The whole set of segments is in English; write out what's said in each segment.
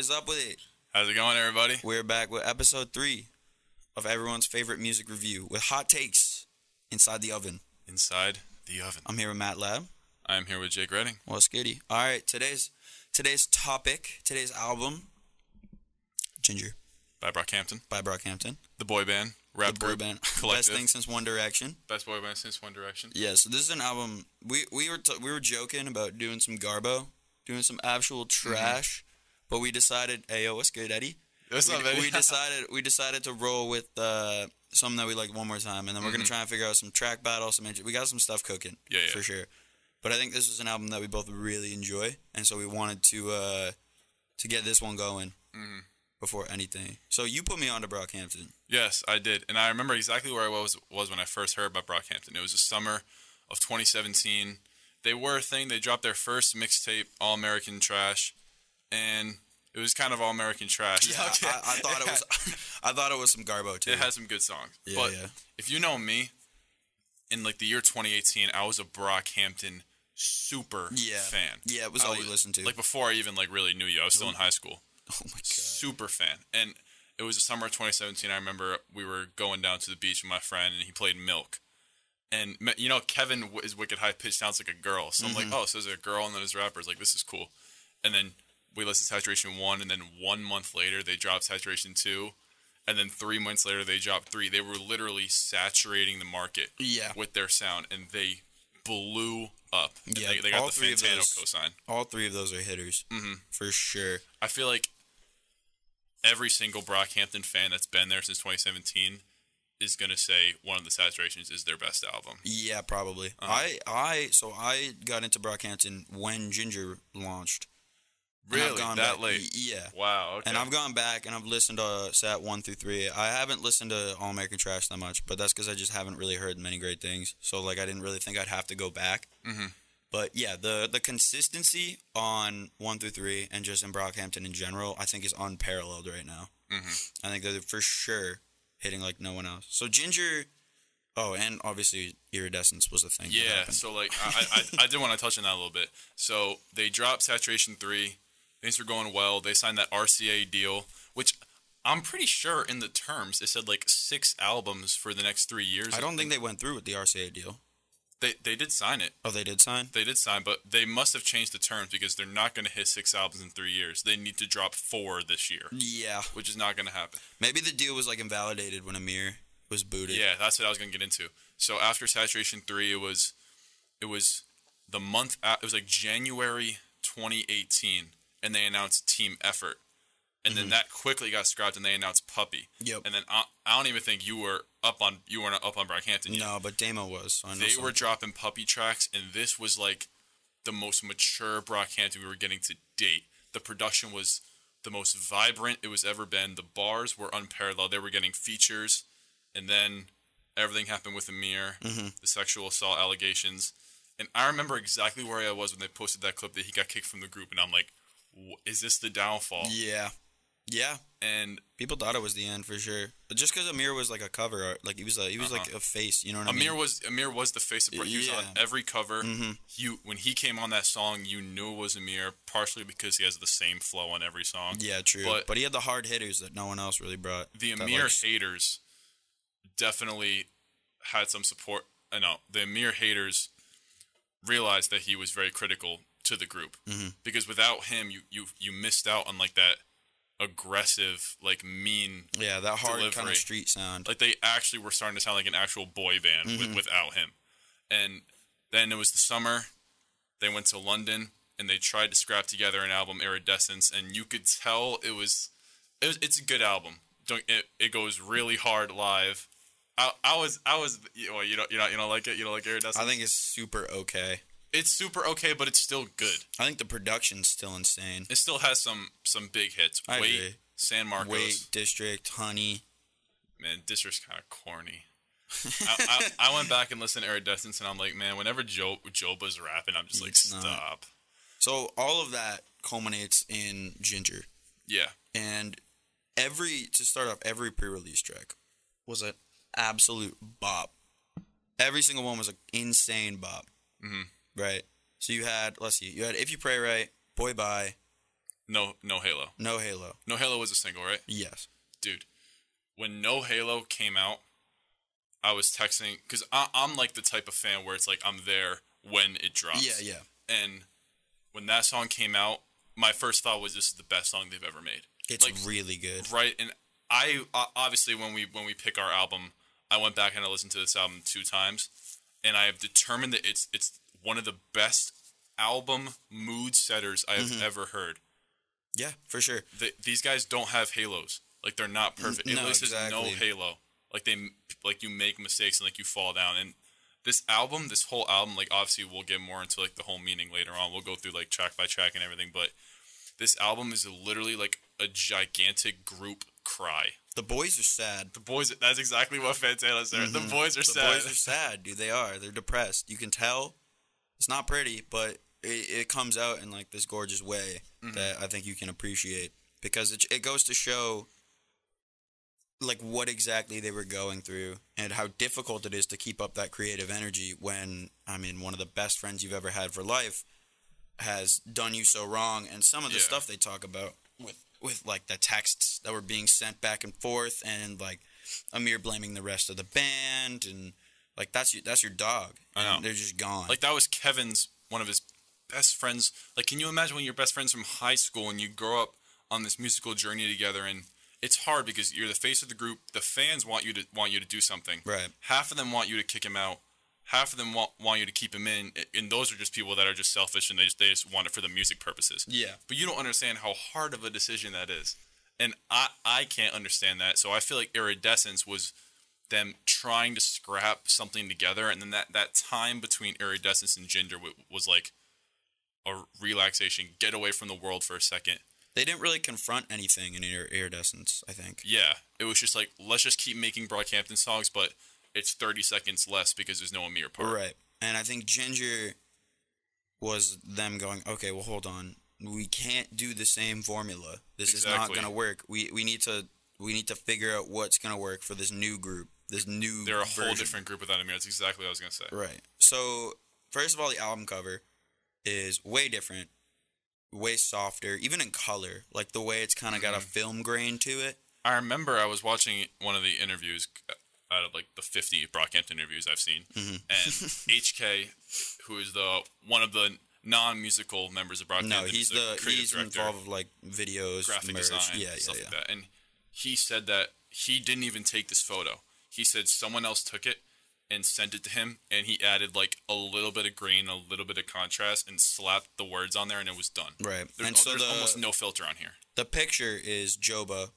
is up with it? How's it going, everybody? We're back with episode 3 of everyone's favorite music review with hot takes inside the oven. Inside the oven. I'm here with Matt Lab. I'm here with Jake Redding. What's goody? All right, today's topic, today's album, Ginger By Brockhampton. by Brockhampton. The boy band. Rap The boy group. band. Collective. Best thing since One Direction. Best boy band since One Direction. Yeah, so this is an album. We were joking about doing some garbo, doing some actual trash, but we decided, hey yo, what's good, Eddie? What's up, Eddie? we decided to roll with something that we like one more time, and then we're gonna try and figure out some track battles. We got some stuff cooking, Yeah. for sure. But I think this was an album that we both really enjoy, and so we wanted to get this one going before anything. So you put me on to Brockhampton. Yes, I did. And I remember exactly where I was when I first heard about Brockhampton. It was the summer of 2017. They were a thing. They dropped their first mixtape, All American Trash, and it was kind of All American Trash. Yeah, I thought it was. I thought it was some garbo too. It had some good songs. Yeah, but yeah. if you know me, in like the year 2018, I was a Brockhampton super fan. Yeah, it was all you listened to. Like before I even like really knew you. I was still in high school. Oh my god. Super fan. And it was the summer of 2017. I remember we were going down to the beach with my friend, and he played Milk. And, you know, Kevin is wicked high-pitched, sounds like a girl. So I'm like, oh, so there's a girl and then there's rappers. Like, this is cool. And then we listened to Saturation 1, and then 1 month later, they dropped Saturation 2. And then 3 months later, they dropped 3. They were literally saturating the market with their sound, and they blew up. Yeah, they got all the three of Fantano those- cosign. All 3 of those are hitters, for sure. I feel like every single Brockhampton fan that's been there since 2017 is going to say one of the Saturations is their best album. Yeah, probably. So I got into Brockhampton when Ginger launched. And I've Really? gone That back- late? Yeah. Wow, okay. And I've gone back and I've listened to Sat 1 through 3. I haven't listened to All American Trash that much, but that's because I just haven't really heard many great things. So like I didn't really think I'd have to go back. But yeah, the consistency on 1 through 3 and just in Brockhampton in general, I think is unparalleled right now. I think they're for sure hitting like no one else. So Ginger, and obviously Iridescence was a thing. that Yeah, happened. so like I did want to touch on that a little bit. So they dropped Saturation 3. Things were going well. They signed that RCA deal, which I'm pretty sure in the terms it said like 6 albums for the next 3 years. I don't think they went through with the RCA deal. They did sign it. Oh, they did sign? They did sign, but they must have changed the terms because they're not going to hit 6 albums in 3 years. They need to drop 4 this year, Yeah. which is not going to happen. Maybe the deal was like invalidated when Amir was booted. Yeah, that's what I was going to get into. So after Saturation 3, it was the month, it was like January 2018, and they announced Team Effort. And then that quickly got scrapped, and they announced Puppy. Yep. And then I don't even think you weren't up on Brockhampton yet. No, but Damo was. So I know They something. were dropping Puppy tracks, and this was like the most mature Brockhampton we were getting to date. The production was the most vibrant it was ever been. The bars were unparalleled. They were getting features, and then everything happened with Amir, the sexual assault allegations. And I remember exactly where I was when they posted that clip that he got kicked from the group, and I'm like, is this the downfall? Yeah. Yeah. And People thought it was the end for sure. But just because Amir was like a cover art, like he was like a face, you know what I mean? Amir was the face of He was on Yeah. every cover. When he came on that song, you knew it was Amir, partially because he has the same flow on every song. Yeah, true. But he had the hard hitters that no one else really brought. The that, Amir like, haters definitely had some support. The Amir haters realized that he was very critical to the group because without him, you missed out on like that aggressive, like mean, yeah, that hard kind delivery. of street sound. Like they actually were starting to sound like an actual boy band without him. And then it was the summer. They went to London and they tried to scrap together an album, Iridescence, and you could tell it's a good album. It goes really hard live. I was you don't like it. You don't like Iridescence. I think it's super okay. It's super okay, but it's still good. I think the production's still insane. It still has some big hits. I Wait, agree. San Marcos. Wait, District, Honey. Man, District's kind of corny. I went back and listened to Iridescence, and I'm like, man, whenever Joba's rapping, I'm just like, stop. So all of that culminates in Ginger. Yeah. And to start off, every pre-release track was an absolute bop. Every single one was an insane bop. Right? So you had If You Pray Right, Boy Bye, No Halo. No Halo. No Halo was a single, right? Yes. Dude, when No Halo came out, I was texting, because I'm like the type of fan where it's like I'm there when it drops. Yeah, yeah. And when that song came out, my first thought was, this is the best song they've ever made. It's like, really good. Right, and I obviously when we pick our album, I went back and I listened to this album 2 times, and I have determined that it's one of the best album mood setters I have ever heard. Yeah, for sure. These guys don't have halos. Like, they're not perfect. No, It exactly. is no halo. Like, you make mistakes and like you fall down. And this whole album, like, obviously we'll get more into like the whole meaning later on. We'll go through like track by track and everything, but this album is literally like a gigantic group cry. The boys are sad. That's exactly what Fantana said. The boys are sad. The boys are sad, dude. They are. They're depressed. You can tell. It's not pretty, but it comes out in like this gorgeous way that I think you can appreciate, because it goes to show like what exactly they were going through and how difficult it is to keep up that creative energy when, I mean, one of the best friends you've ever had for life has done you so wrong. And some of the stuff they talk about with like the texts that were being sent back and forth, and like Amir blaming the rest of the band, and like that's your dog. I know. And they're just gone. Like, that was one of his best friends. Like, can you imagine when you're best friends from high school and you grow up on this musical journey together, and it's hard because you're the face of the group. The fans want you to do something. Right. Half of them want you to kick him out. Half of them want you to keep him in. And those are just people that are just selfish, and they just want it for the music purposes. Yeah. But you don't understand how hard of a decision that is. And I can't understand that. So I feel like Iridescence was them trying to scrap something together, and then that time between Iridescence and Ginger was like a relaxation, get away from the world for a second. They didn't really confront anything in Iridescence, I think. Yeah, it was just like, let's just keep making Brockhampton songs, but it's 30 seconds less because there's no Amir part. Right. And I think Ginger was them going, okay, well, hold on. We can't do the same formula. This is not going to work. We need to figure out what's going to work for this new group, this new They're a version. whole different group without Amir. That's exactly what I was going to say. Right. So, first of all, the album cover is way different, way softer, even in color. Like, the way it's kind of got a film grain to it. I remember I was watching one of the interviews out of like the 50 Brockhampton interviews I've seen, and HK, who is one of the non-musical members of Brockhampton. No, he's director, involved with like videos, graphic merch, design, stuff like that. And he said that he didn't even take this photo. He said someone else took it and sent it to him, and he added like a little bit of green, a little bit of contrast, and slapped the words on there, and it was done. Right. There's almost no filter on here. The picture is Joba.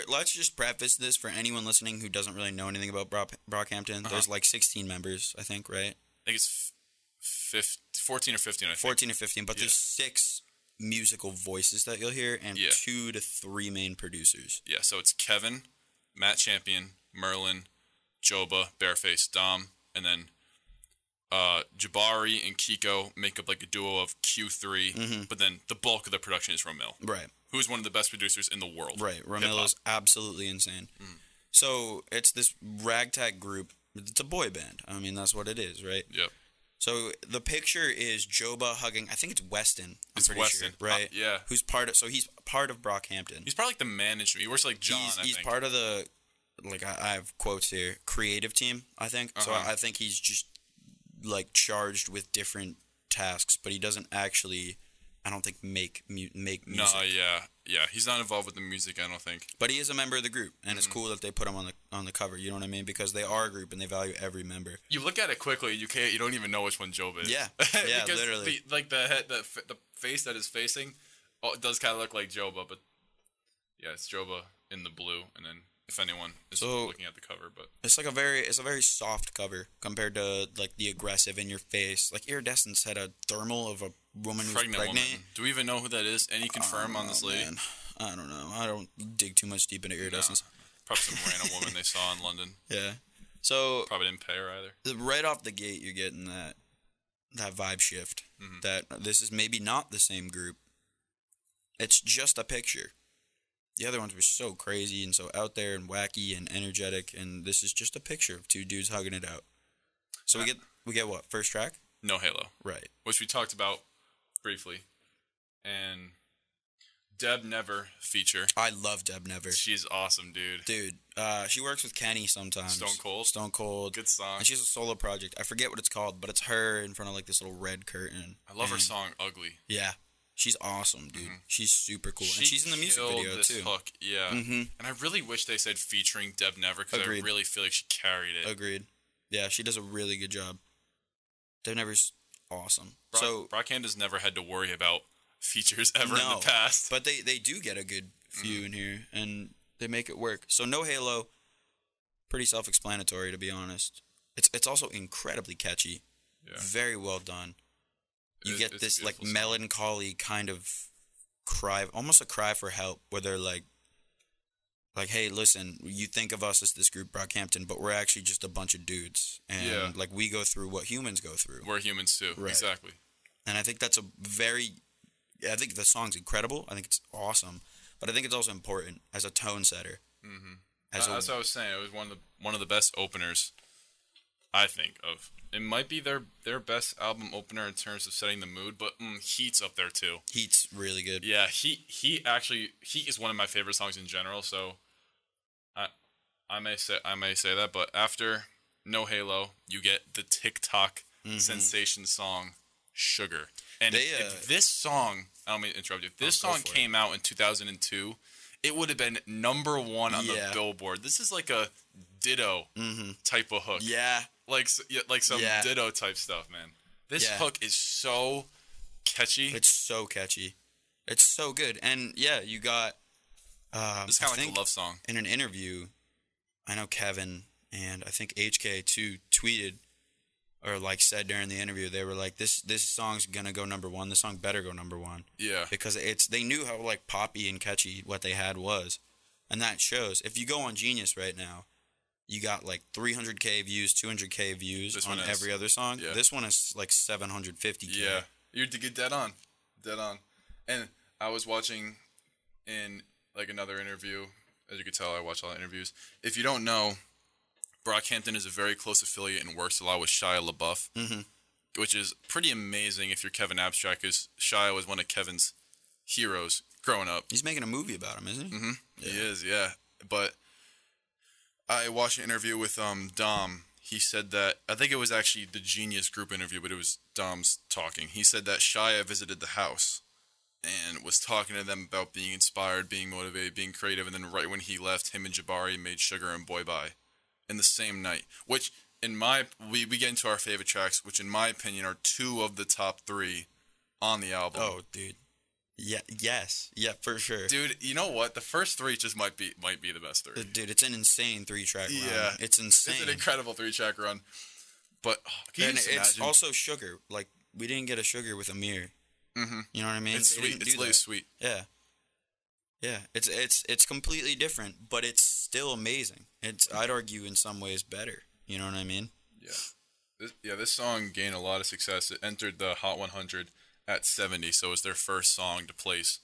Let's just preface this for anyone listening who doesn't really know anything about Brockhampton. There's like 16 members, I think, right? I think it's 14 or 15, I think. 14 or 15, but there's 6 musical voices that you'll hear, and 2 to 3 main producers. Yeah, so it's Kevin, Matt Champion, Merlin, Joba, Bareface, Dom, and then Jabari and Kiko make up like a duo of Q3, but then the bulk of the production is Romil. Right. Who's one of the best producers in the world. Right. Romil is absolutely insane. So it's this ragtag group. It's a boy band. I mean, that's what it is, right? Yep. So the picture is Joba hugging, I think it's Weston. It's Weston, sure, right? Yeah. He's part of Brockhampton. He's probably like the management. He works like John, I think. He's part of the, like, I have quotes here, creative team, I think. So I think he's just, like, charged with different tasks, but he doesn't actually, I don't think, make music. No, yeah. He's not involved with the music, I don't think. But he is a member of the group, and it's cool that they put him on the cover. You know what I mean? Because they are a group, and they value every member. You look at it quickly, you don't even know which one Job is. Yeah, because literally. The face that is facing, it does kind of look like Joba, but yeah, it's Joba in the blue, and then if anyone is looking at the cover, but it's a very soft cover compared to like the aggressive in your face. Like Iridescence had a thermal of a woman who's pregnant. Woman. Do we even know who that is? Any confirm on this lady? Man. I don't know. I don't dig too much deep into Iridescence. No. Probably some random woman they saw in London. Yeah. So probably didn't pay her either. Right off the gate, you're getting that vibe shift. That this is maybe not the same group. It's just a picture. The other ones were so crazy and so out there and wacky and energetic, and this is just a picture of 2 dudes hugging it out. So we get what? First track? No Halo. Right. Which we talked about briefly. And Deb Never feature. I love Deb Never. She's awesome, dude. Dude, she works with Kenny sometimes. Stone Cold. Stone Cold. Good song. And she has a solo project. I forget what it's called, but it's her in front of like this little red curtain. I love her song Ugly. Yeah. She's awesome, dude. She's super cool. And she's in the music killed video this too. Hook. Yeah. And I really wish they said featuring Deb Never because I really feel like she carried it. Agreed. Yeah, she does a really good job. Deb Never's awesome. Brockhampton's never had to worry about features ever in the past. But they do get a good few in here, and they make it work. So No Halo, pretty self-explanatory, to be honest. It's also incredibly catchy. Yeah. Very well done. You get this like melancholy kind of cry, almost a cry for help, where they're like, hey, listen, you think of us as this group Brockhampton, but we're actually just a bunch of dudes, and like we go through what humans go through. We're humans too, right. Exactly. And I think that's I think the song's incredible. I think it's awesome, but I think it's also important as a tone setter. That's what I was saying. It was one of the best openers, I think, of. It might be their best album opener in terms of setting the mood, but Heat's up there too. Heat's really good. Yeah, Heat is one of my favorite songs in general. So, I may say that, but after No Halo, you get the TikTok sensation song Sugar. And if this song, I don't mean to interrupt you. If this song came out in 2002, it would have been number one on the Billboard. This is like a Ditto type of hook. Yeah. Like some Ditto type stuff, man. This hook is so catchy. It's so catchy. It's so good. And yeah, you got it's kind of like a love song. In an interview, I know Kevin and I think HK too tweeted or like said during the interview, they were like, this song's gonna go number one. This song better go number one. Yeah. Because they knew how like poppy and catchy what they had was. And that shows. If you go on Genius right now, you got like 300K views, 200K views on every other song. Yeah. This one is like 750K. Yeah. You're dead on. Dead on. And I was watching in like another interview. As you could tell, I watch all the interviews. If you don't know, Brockhampton is a very close affiliate and works a lot with Shia LaBeouf, which is pretty amazing if you're Kevin Abstract, because Shia was one of Kevin's heroes growing up. He's making a movie about him, isn't he? Yeah. He is, yeah. But I watched an interview with Dom. He said that, I think it was actually the Genius Group interview, but it was Dom's talking. He said that Shia visited the house and was talking to them about being inspired, being motivated, being creative, and then right when he left, him and Jabari made Sugar and Boy Bye in the same night, which we get into our favorite tracks, which in my opinion are two of the top three on the album. Oh, dude. Yeah, yes. Yeah, for sure. Dude, you know what? The first three just might be the best three. Dude, it's an insane 3-track run. Yeah. It's insane. It's an incredible 3-track run. But it's also Sugar. Like, we didn't get a Sugar with Amir. You know what I mean? It's sweet. It's really sweet. Yeah. Yeah, it's completely different, but it's still amazing. I'd argue in some ways better. You know what I mean? Yeah. This song gained a lot of success. It entered the Hot 100 at 70, so it was their first song to place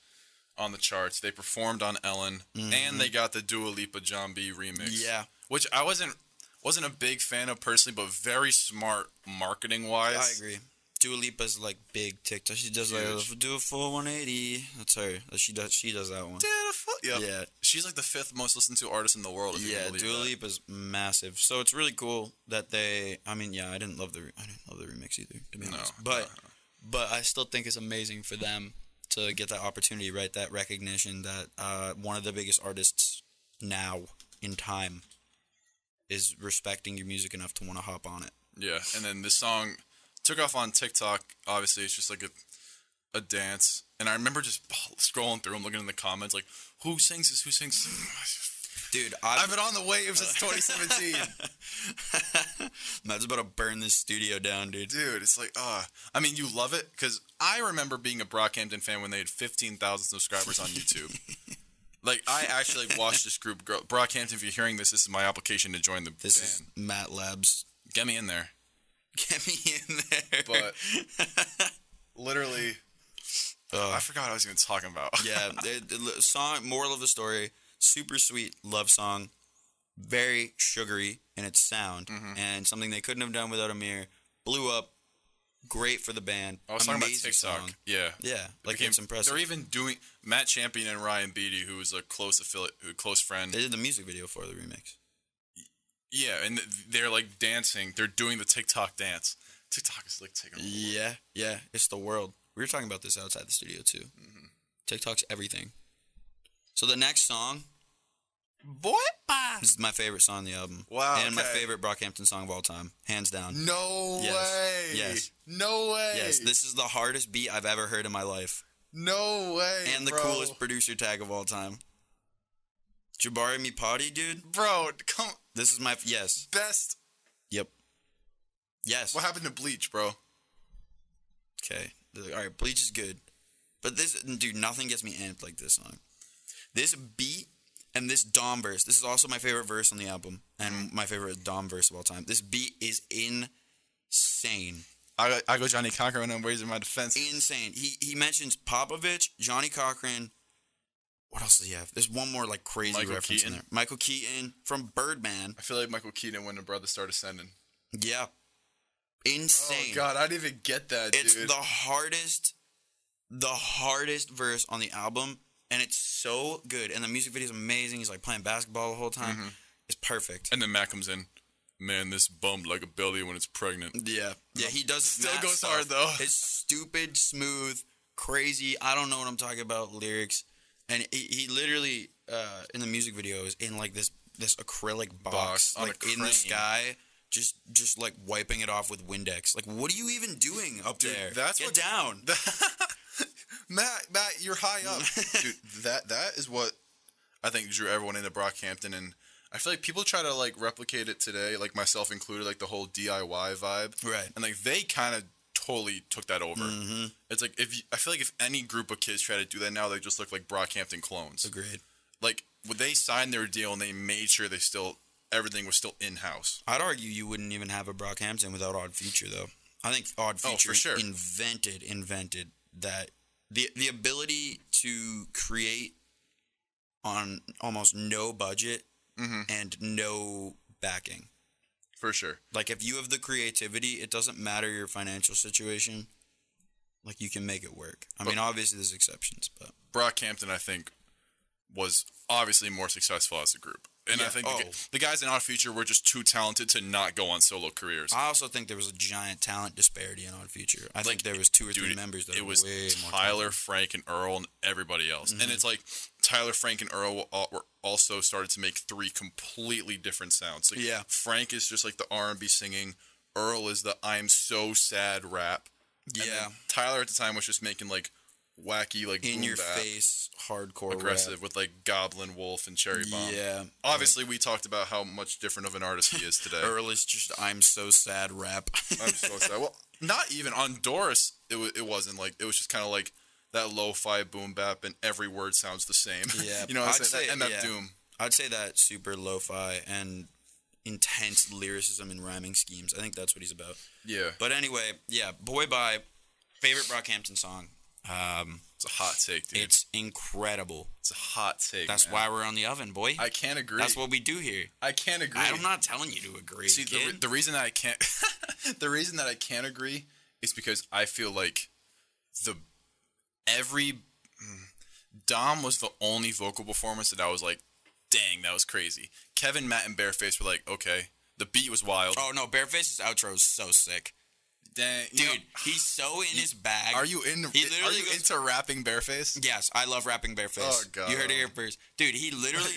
on the charts. They performed on Ellen, and they got the Dua Lipa John B remix. Yeah, which I wasn't a big fan of personally, but very smart marketing wise. I agree. Dua Lipa's like big TikTok. She does like do a full 180. That's her. She does that one. Yeah. She's like the 5th most listened to artist in the world. Yeah, Dua Lipa's massive. So it's really cool that they. I mean, yeah, I didn't love the remix either, to be honest. But I still think it's amazing for them to get that opportunity, right? That recognition that one of the biggest artists now in time is respecting your music enough to want to hop on it. Yeah, and then this song took off on TikTok. Obviously, it's just like a dance. And I remember just scrolling through and looking in the comments, like, who sings this? Who sings this? Dude, I've been on the wave since 2017. Matt's about to burn this studio down, dude. Dude, it's like, I mean, you love it? Because I remember being a Brockhampton fan when they had 15,000 subscribers on YouTube. Like, I actually watched this group grow. Brockhampton, if you're hearing this is my application to join the band. This is Matt Labs. Get me in there. Get me in there. But literally, I forgot what I was even talking about. Yeah, the song, moral of the story, super sweet love song, very sugary in its sound, and something they couldn't have done without Amir. Blew up, Great for the band. I was talking about Amazing TikTok. song. Yeah. Yeah, like it's impressive. They're even doing Matt Champion and Ryan Beatty, who was a close friend. They did the music video for the remix. Yeah, and they're like dancing. They're doing the TikTok dance. TikTok is like taking over. Yeah, it's the world. We were talking about this outside the studio too. Mm-hmm. TikTok's everything. So the next song, this is my favorite song on the album. Wow, and my favorite Brockhampton song of all time, hands down. No way. Yes. No way. Yes, this is the hardest beat I've ever heard in my life. No way. And the coolest producer tag of all time. Jabari Me Potty, dude. Bro, come. This is my best. Yep. Yes. What happened to Bleach, bro? Okay. All right, Bleach is good. But this, dude, nothing gets me amped like this song. This beat and this Dom verse. This is also my favorite verse on the album and my favorite Dom verse of all time. This beat is insane. I go Johnny Cochran and raising my defense. Insane. He mentions Popovich, Johnny Cochran. What else does he have? There's one more like crazy reference in there. Michael Keaton from Birdman. I feel like Michael Keaton when the brother started sending. Yeah. Insane. Oh God, I didn't even get that, dude. It's the hardest verse on the album, and it's so good. And the music video is amazing. He's like playing basketball the whole time. Mm-hmm. It's perfect. And then Matt comes in. Man, this bummed like a belly when it's pregnant. Yeah, he does. Still goes hard though. It's stupid, smooth, crazy. I don't know what I'm talking about lyrics. And he literally in the music video is in like this acrylic box like in the sky, just like wiping it off with Windex. Like, what are you even doing up there? Get down. Matt, you're high up. Dude, that is what I think drew everyone into Brockhampton, and I feel like people try to like replicate it today, like myself included, like the whole DIY vibe. Right. And like they kind of totally took that over. Mm-hmm. It's like I feel like if any group of kids try to do that now, they just look like Brockhampton clones. Agreed. Like when they signed their deal and they made sure everything was still in-house. I'd argue you wouldn't even have a Brockhampton without Odd Future, though. I think Odd Future invented that the ability to create on almost no budget and no backing. For sure. Like, if you have the creativity, it doesn't matter your financial situation. Like, you can make it work. I mean, obviously there's exceptions, but Brockhampton, I think, was obviously more successful as a group. And I think the guys in Odd Future were just too talented to not go on solo careers. I also think there was a giant talent disparity in Odd Future. I think there was 2 or 3 members that were way more Tyler, Frank, and Earl, and everybody else. Mm-hmm. And it's like Tyler, Frank, and Earl were also started to make 3 completely different sounds. Like Frank is just like the R&B singing. Earl is the I'm so sad rap. Yeah. Tyler at the time was just making like wacky, like in your face, hardcore, aggressive rap. With like Goblin Wolf and Cherry Bomb. Yeah. Obviously, we talked about how much different of an artist he is today. Earl is just I'm so sad rap. I'm so sad. Well, not even on Doris. It wasn't like it was just kind of like that lo-fi boom bap, and every word sounds the same. Yeah. You know what I'm saying? That MF Doom. I'd say that super lo-fi and intense lyricism and rhyming schemes. I think that's what he's about. Yeah. But anyway, Boy Bye, favorite Brockhampton song. It's a hot take, dude. It's incredible. It's a hot take. That's why we're on the oven, boy. I can't agree. That's what we do here. I can't agree. I'm not telling you to agree. See, the reason that I can't, the reason that I can't agree is because I feel like Dom was the only vocal performance that I was like, dang, that was crazy. Kevin, Matt, and Bareface were like, okay. The beat was wild. Oh no, Bareface's outro is so sick. Dang, dude, he's so in his bag. Are you into rapping Bareface? Yes, I love rapping Bareface. Oh god, you heard it here first, dude. He literally,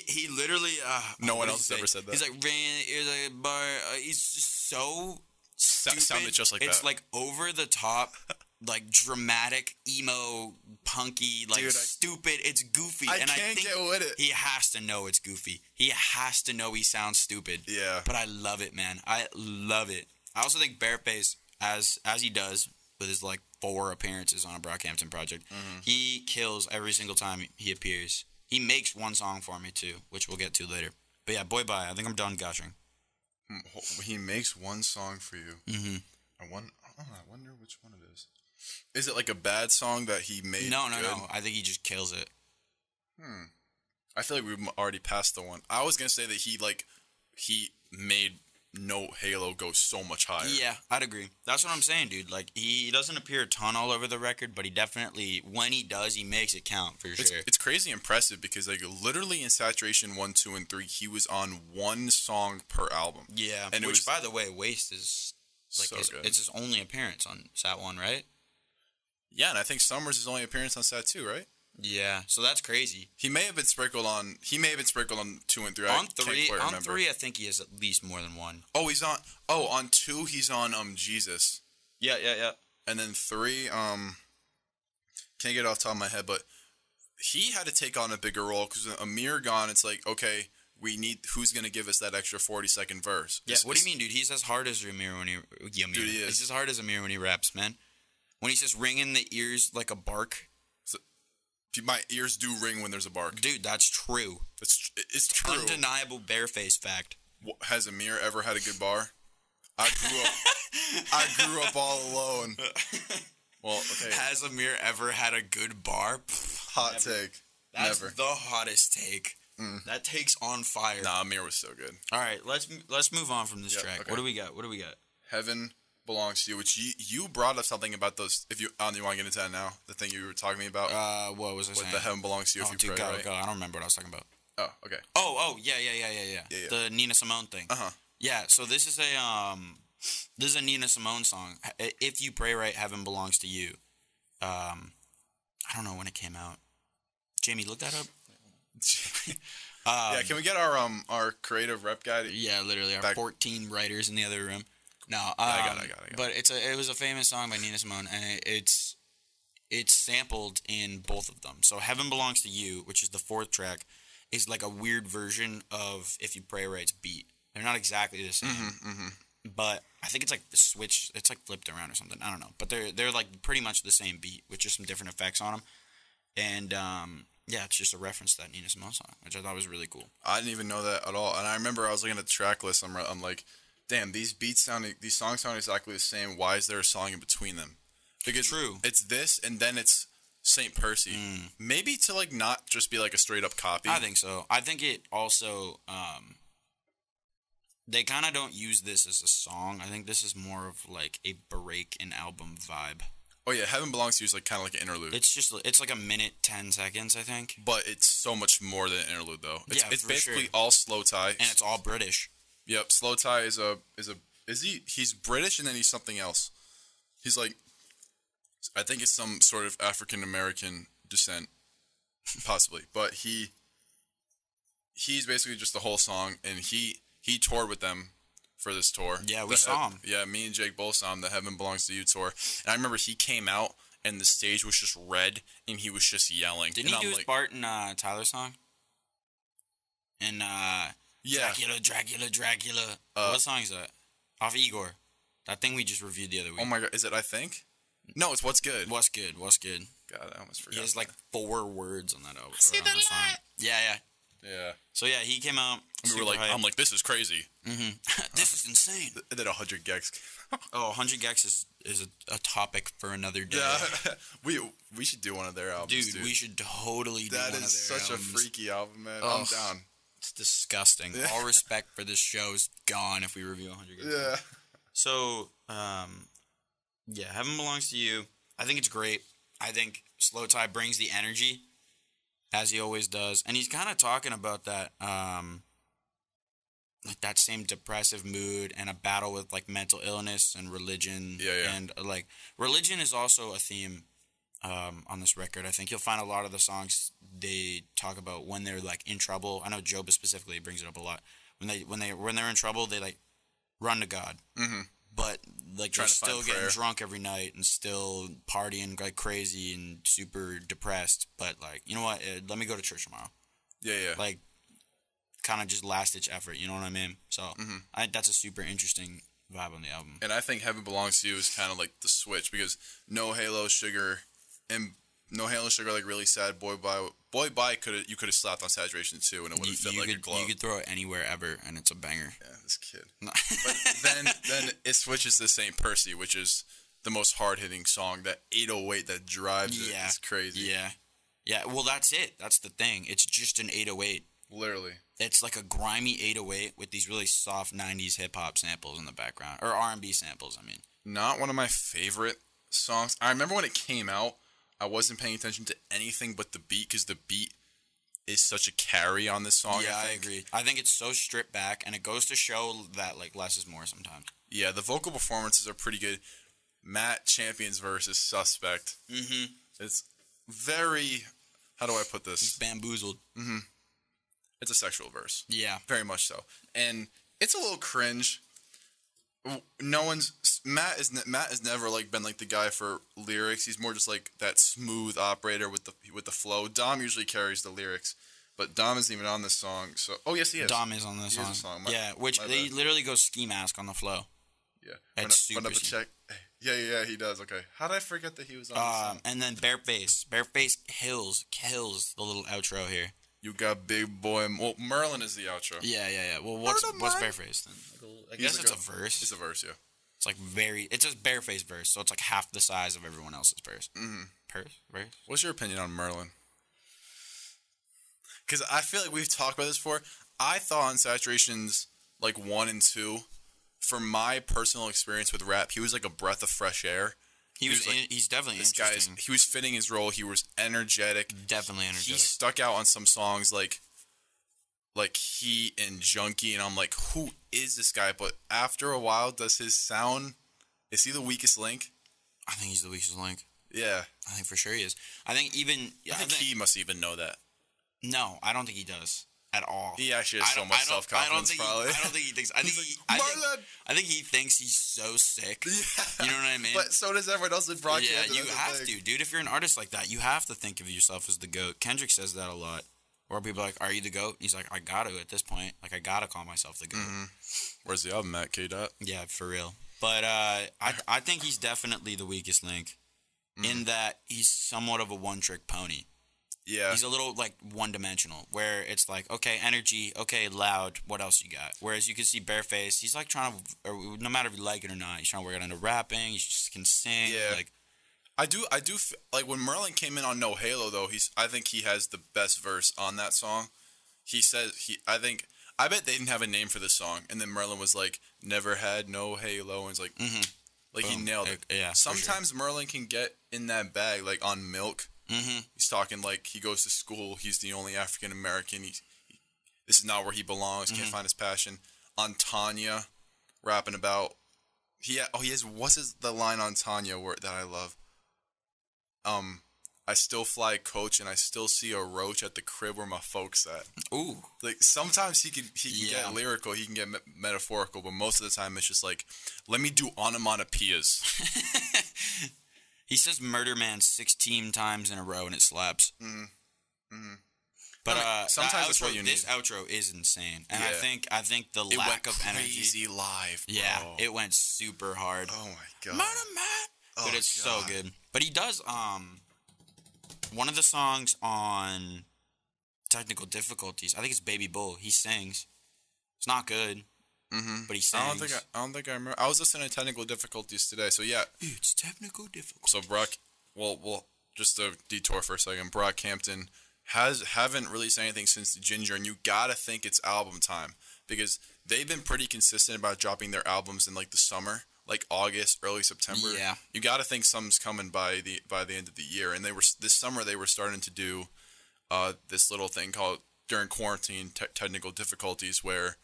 he literally. No one else has ever said that. He's like, he's just so stupid. Sounded just like it's that. Like over the top, like dramatic, emo, punky, like stupid. It's goofy, I can't get with it. He has to know it's goofy. He has to know he sounds stupid. Yeah, but I love it, man. I love it. I also think Bareface, as he does with his like 4 appearances on a Brockhampton project, he kills every single time he appears. He makes one song for me too, which we'll get to later. But yeah, Boy Bye. I think I'm done gushing. He makes one song for you. Mm-hmm. I wonder which one it is. Is it like a bad song that he made? No. I think he just kills it. I feel like we've already passed the one. I was gonna say that he made No Halo goes so much higher. Yeah, I'd agree. That's what I'm saying, dude. Like, he doesn't appear a ton all over the record, but he definitely, when he does, he makes it count for sure. It's crazy impressive because, like, literally in Saturation 1, 2, and 3, he was on one song per album. Yeah, and which, by the way, Waste is, like, so good. It's his only appearance on Sat 1, right? Yeah, and I think Summer's his only appearance on Sat 2, right? Yeah, so that's crazy. He may have been sprinkled on 2 and 3. On 3, I think he has at least more than one. Oh, on 2 he's on Jesus. Yeah. And then 3, can't get it off the top of my head, but he had to take on a bigger role because Amir gone, it's like, okay, we need who's gonna give us that extra 40-second verse. Yeah, what do you mean, dude? He's as hard as Amir when he Dude, he is. He's as hard as Amir when he raps, man. When he says ring in the ears like a bark. My ears do ring when there's a bark. Dude, that's true. It's true. Undeniable barefaced fact. Has Amir ever had a good bar? I grew up all alone. Well, okay. Has Amir ever had a good bar? Hot never. Take. That's never. The hottest take. That take's on fire. Nah, Amir was so good. All right, let's move on from this track. Okay. What do we got? Heaven Belongs to You, which you brought up something about those. If you want to get into that now, the thing you were talking to me about. What was I saying? The Heaven Belongs to You. If you pray, right? Go. I don't remember what I was talking about. Oh, okay. Yeah. The Nina Simone thing. Yeah. So this is a Nina Simone song. If You Pray Right, Heaven Belongs to You. I don't know when it came out. Jamie, look that up. Yeah, can we get our creative rep guy? Yeah, literally, our 14 writers in the other room. No, I got it. But it was a famous song by Nina Simone, and it's sampled in both of them. So Heaven Belongs to You, which is the 4th track, is like a weird version of If You Pray Right's beat. They're not exactly the same, but I think it's like the switch. It's like flipped around or something. I don't know, but they're like pretty much the same beat with just some different effects on them. And yeah, it's just a reference to that Nina Simone song, which I thought was really cool. I didn't even know that at all. And I remember I was looking at the track list. I'm like, damn, these songs sound exactly the same. Why is there a song in between them? Because True. It's this, and then it's St. Percy. Maybe to like not just be like a straight up copy. I think so. I think it also they kind of don't use this as a song. I think this is more of like a break in album vibe. Oh yeah, Heaven Belongs to You is like kind of like an interlude. It's like a minute 10 seconds, I think. But it's so much more than an interlude though. It's basically sure. all Slow Tie, and it's all British. Yep, Slow Tie he's British and then he's something else. He's like, I think it's some sort of African American descent, possibly. But he's basically just the whole song, and he toured with them for this tour. Yeah, we saw him. Yeah, me and Jake both saw him, the Heaven Belongs to You tour. And I remember he came out, and the stage was just red, and he was just yelling. Didn't he do his part in Tyler's song? And yeah. Dracula. What song is that? Off Igor. That thing we just reviewed the other week. Oh my god, is it I Think? No, it's What's Good. What's Good. God, I almost forgot. He has like 4 words on that album. See the light. Yeah. So yeah, he came out. I'm like, this is crazy. This is insane. And then 100 Gex. 100 Gex is a topic for another day. Yeah, we should do one of their albums, dude. We should totally do one of their albums. That is such a freaky album, man. I'm down. It's disgusting. Yeah. All respect for this show is gone if we review 100 Gex. Yeah. So, yeah, Heaven Belongs to You. I think it's great. I think Slow Tie brings the energy, as he always does. And he's kind of talking about that, like that same depressive mood and a battle with like mental illness and religion. Yeah. And like religion is also a theme on this record. I think you'll find a lot of the songs they talk about when they're like in trouble. I know Joba specifically brings it up a lot. When they're in trouble, they like run to God. Mm-hmm. But like they're still getting drunk every night and still partying like crazy and super depressed. But like, you know what? Let me go to church tomorrow. Yeah. Like, kind of just last ditch effort. You know what I mean? So that's a super interesting vibe on the album. And I think Heaven Belongs to You is kind of like the switch because No Halo Sugar like really sad. Boy Bye you could have slapped on Saturation too, and it would have fit like a glove. You could throw it anywhere ever, and it's a banger. Yeah, this kid. But then it switches to St. Percy, which is the most hard hitting song. That 808 that drives it is crazy. Yeah. Well, that's it. That's the thing. It's just an 808. Literally. It's like a grimy 808 with these really soft 90s hip-hop samples in the background. Or R&B samples, I mean. Not one of my favorite songs. I remember when it came out, I wasn't paying attention to anything but the beat, because the beat is such a carry on this song. Yeah, I agree. I think it's so stripped back, and it goes to show that like less is more sometimes. Yeah, the vocal performances are pretty good. Matt Champion's verse is suspect. Mm-hmm. It's very... How do I put this? He's bamboozled. Mm-hmm. It's a sexual verse. Yeah. Very much so. And it's a little cringe. Matt has never like been like the guy for lyrics. He's more just like that smooth operator with the flow. Dom usually carries the lyrics, but Dom isn't even on this song. So yes, he is. Dom is on this song. Which he literally goes ski mask on the flow. Yeah. It's super. Check. Yeah, he does. Okay. How did I forget that he was on this song? And then Bareface. Bareface kills the little outro here. You got big boy. Well, Merlin is the outro. Yeah. Well, what's Bareface then? I guess it's a verse. It's a verse, yeah. It's like it's just Bareface verse, so it's like half the size of everyone else's verse. Mm-hmm. Verse. What's your opinion on Merlin? Because I feel like we've talked about this before. I thought on Saturations like 1 and 2, from my personal experience with rap, he was like a breath of fresh air. He's definitely interesting. He was fitting his role. He was energetic. Definitely energetic. He stuck out on some songs like Heat and Junkie, and I'm like, who is this guy? But after a while, is he the weakest link? I think he's the weakest link. Yeah. I think for sure he is. I think he must even know that. No, I don't think he does at all. He actually has so much self-confidence, probably. I don't think he thinks. I think he thinks he's so sick. Yeah. You know what I mean? But so does everyone else in Brockhampton. Yeah, you have to, dude. If you're an artist like that, you have to think of yourself as the GOAT. Kendrick says that a lot. Where people are like, are you the GOAT? He's like, I got to at this point. Like, I got to call myself the GOAT. Mm-hmm. Where's the album at, K-Dot? Yeah, for real. But I think he's definitely the weakest link in that he's somewhat of a one-trick pony. Yeah. He's a little, like, one-dimensional, where it's like, okay, energy, okay, loud, what else you got? Whereas you can see Bareface, he's, like, trying to, or no matter if you like it or not, he's trying to work it into rapping, he just can sing, like... I do, like, when Merlin came in on No Halo, though, I think he has the best verse on that song. He says, I bet they didn't have a name for this song, and then Merlin was like, never had no Halo, and it's like, like, he nailed it. Yeah, sometimes Merlin can get in that bag, like, on Milk. Mm-hmm. He's talking like he goes to school, he's the only African-American, this is not where he belongs, can't find his passion. On Tanya, rapping about, what's the line on Tanya that I love? I still fly coach and I still see a roach at the crib where my folks at. Ooh. Like, sometimes he can get lyrical, he can get metaphorical, but most of the time it's just like, let me do onomatopoeias. He says Murder Man 16 times in a row and it slaps. But sometimes that's what you need. This outro is insane. And I think the lack of energy. Crazy live, bro. Yeah, it went super hard. Oh my god. Murder Man. But it's so good. But he does one of the songs on Technical Difficulties, I think it's Baby Bull. He sings. It's not good. But he sings. I don't think I remember. I was listening to Technical Difficulties today, so yeah. It's technical difficulties. So well, just to detour for a second. Brockhampton haven't released anything since Ginger, and you gotta think it's album time because they've been pretty consistent about dropping their albums in like the summer, like August, early September. Yeah. You gotta think something's coming by the end of the year, and this summer they were starting to do this little thing called during quarantine Technical Difficulties where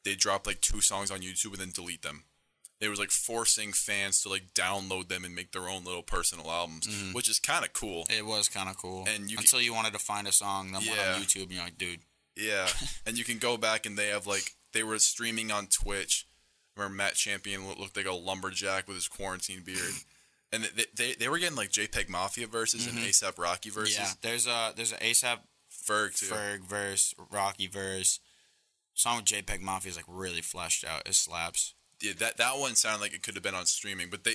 they drop like 2 songs on YouTube and then delete them. They was like forcing fans to like download them and make their own little personal albums, which is kind of cool. It was kind of cool. And until you wanted to find a song that went on YouTube, and you're like, dude. Yeah, and you can go back and they were streaming on Twitch, where Matt Champion looked like a lumberjack with his quarantine beard, and they were getting like JPEG Mafia verses and ASAP Rocky verses. Yeah, there's a ASAP Ferg verse, Rocky verse. Song with JPEG Mafia is like really fleshed out. It slaps. Yeah, that one sounded like it could have been on streaming, but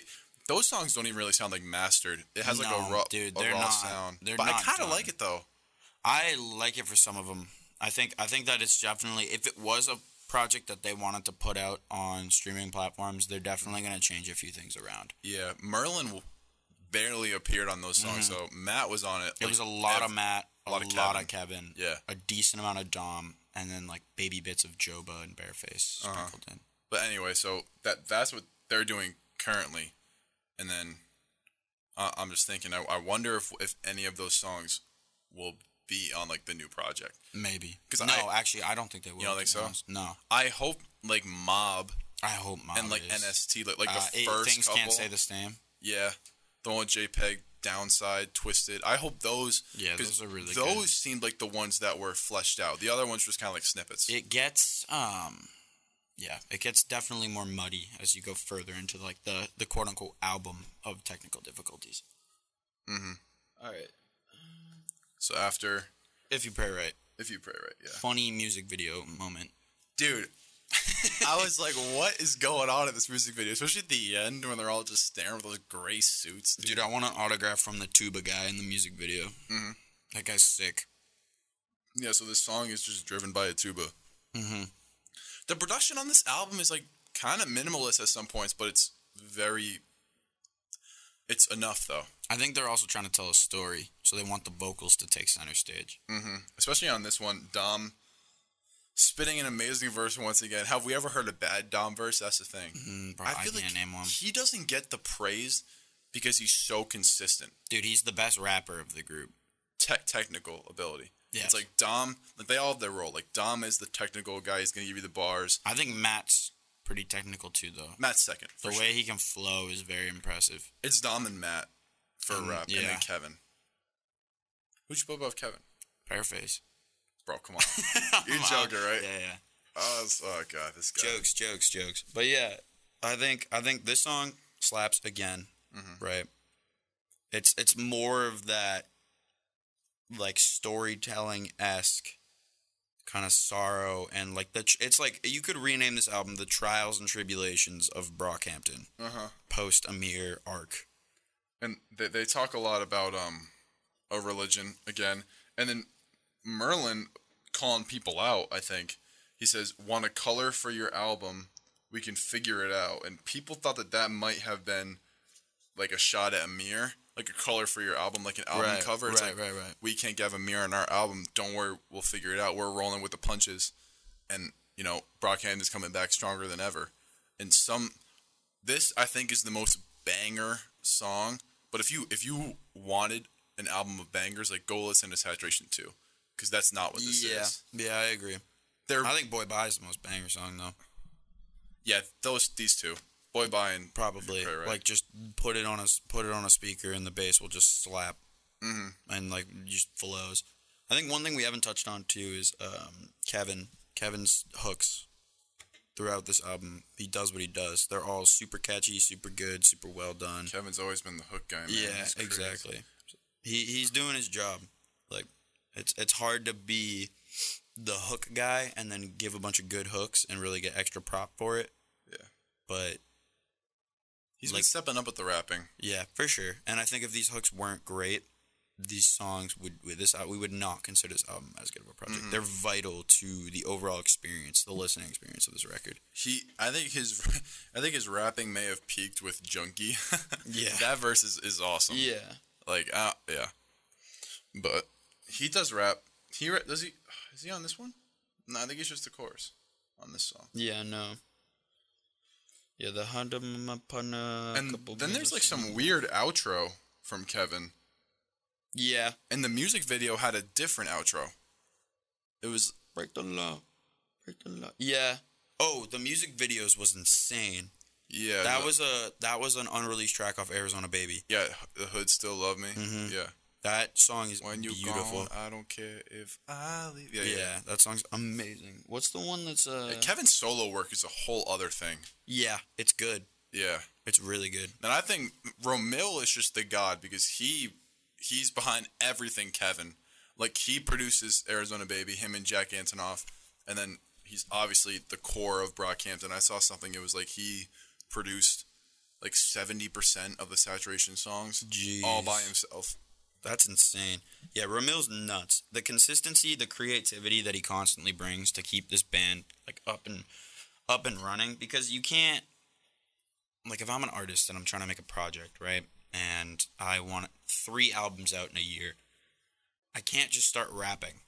those songs don't even really sound like mastered. It has like a raw sound. But I kind of like it though. I like it for some of them. I think that it's definitely, if it was a project that they wanted to put out on streaming platforms, they're definitely going to change a few things around. Yeah, Merlin barely appeared on those songs, so Matt was on it. It was a lot of Matt. a lot of Kevin. Yeah. A decent amount of Dom, and then like baby bits of Joba and Bareface sprinkled in. But anyway, so that's what they're doing currently, and then I'm just thinking, I wonder if any of those songs will be on like the new project. Maybe. Actually, I don't think they will. You don't think so? No. I hope like Mob. I hope Mob and like is. NST, like the Eight first Things couple. Can't Say the Same. Yeah, the one with JPEG, Downside, Twisted. I hope those. Yeah, those are really. Those good. seemed like the ones that were fleshed out. The other ones were just kind of like snippets. It gets yeah, it gets definitely more muddy as you go further into like the quote unquote album of technical difficulties. Mm-hmm. All right. So after, If You Pray Right. If You Pray Right, yeah. Funny music video moment, dude. I was like, what is going on in this music video? Especially at the end when they're all just staring with those gray suits. Dude, I want an autograph from the tuba guy in the music video. Mm-hmm. That guy's sick. Yeah, so this song is just driven by a tuba. Mm-hmm. The production on this album is like kind of minimalist at some points, but it's enough though. I think they're also trying to tell a story, so they want the vocals to take center stage. Mm-hmm. Especially on this one, Dom spitting an amazing verse once again. Have we ever heard a bad Dom verse? That's the thing. Bro, I feel can't name one. He doesn't get the praise because he's so consistent. Dude, he's the best rapper of the group. Technical ability. Yeah. It's like Dom, like they all have their role. Like Dom is the technical guy. He's going to give you the bars. I think Matt's pretty technical too, though. Matt's second. The way he can flow is very impressive. It's Dom and Matt for rap, yeah. and then Kevin. Who'd you put above Kevin? Bareface. Bro, come on. You're joking, right? Yeah. Oh God, this guy. Jokes. But yeah, I think this song slaps again, right? It's more of that like storytelling-esque kind of sorrow, and like it's like you could rename this album The Trials and Tribulations of Brockhampton. Post Amir arc. And they talk a lot about a religion again, and then Merlin calling people out. I think he says, "Want a color for your album? We can figure it out." And people thought that might have been like a shot at Amir, like a color for your album, like an album cover. It's right. We can't have Amir on our album. Don't worry, we'll figure it out. We're rolling with the punches, and Brockhampton's coming back stronger than ever. And this I think is the most banger song. But if you wanted an album of bangers, like go listen to Saturation 2, because that's not what this is. Yeah, I agree. I think Boy Bye is the most banger song though. Yeah, these two, Boy Bye and probably right. Like just put it on a speaker and the bass will just slap, and like just flows. I think one thing we haven't touched on too is Kevin's hooks. Throughout this album, he does what he does. They're all super catchy, super good, super well done. Kevin's always been the hook guy, man. Yeah, exactly. He's doing his job. Like it's hard to be the hook guy and then give a bunch of good hooks and really get extra prop for it. Yeah. But he's been stepping up with the rapping. Yeah, for sure. And I think if these hooks weren't great, these songs we would not consider this album as good of a project. They're vital to the overall experience, the listening experience of this record. I think his rapping may have peaked with Junkie. Yeah, that verse is awesome. Yeah, like yeah, but he does rap. Is he on this one? No, I think he's just the chorus on this song. Yeah, no. Yeah, the and then there's like some weird outro from Kevin. Yeah. And the music video had a different outro. It was Break the Law. Yeah. Oh, the music videos was insane. Yeah. That was an unreleased track off Arizona Baby. Yeah, The Hood Still Love Me. Yeah. That song is when you're beautiful. Gone, I don't care if I leave. Yeah, that song's amazing. What's the one that's Kevin's solo work is a whole other thing. Yeah, it's good. Yeah. It's really good. And I think Romil is just the god because he's behind everything Kevin. Like, he produces Arizona Baby, him and Jack Antonoff, and then he's obviously the core of Brockhampton. I saw something, it was like he produced like 70% of the Saturation songs. Jeez. All by himself. That's insane. Yeah, Romil's nuts. The consistency, the creativity that he constantly brings to keep this band like up and running, because you can't, like, if I'm an artist and I'm trying to make a project, right? And I want 3 albums out in a year. I can't just start rapping.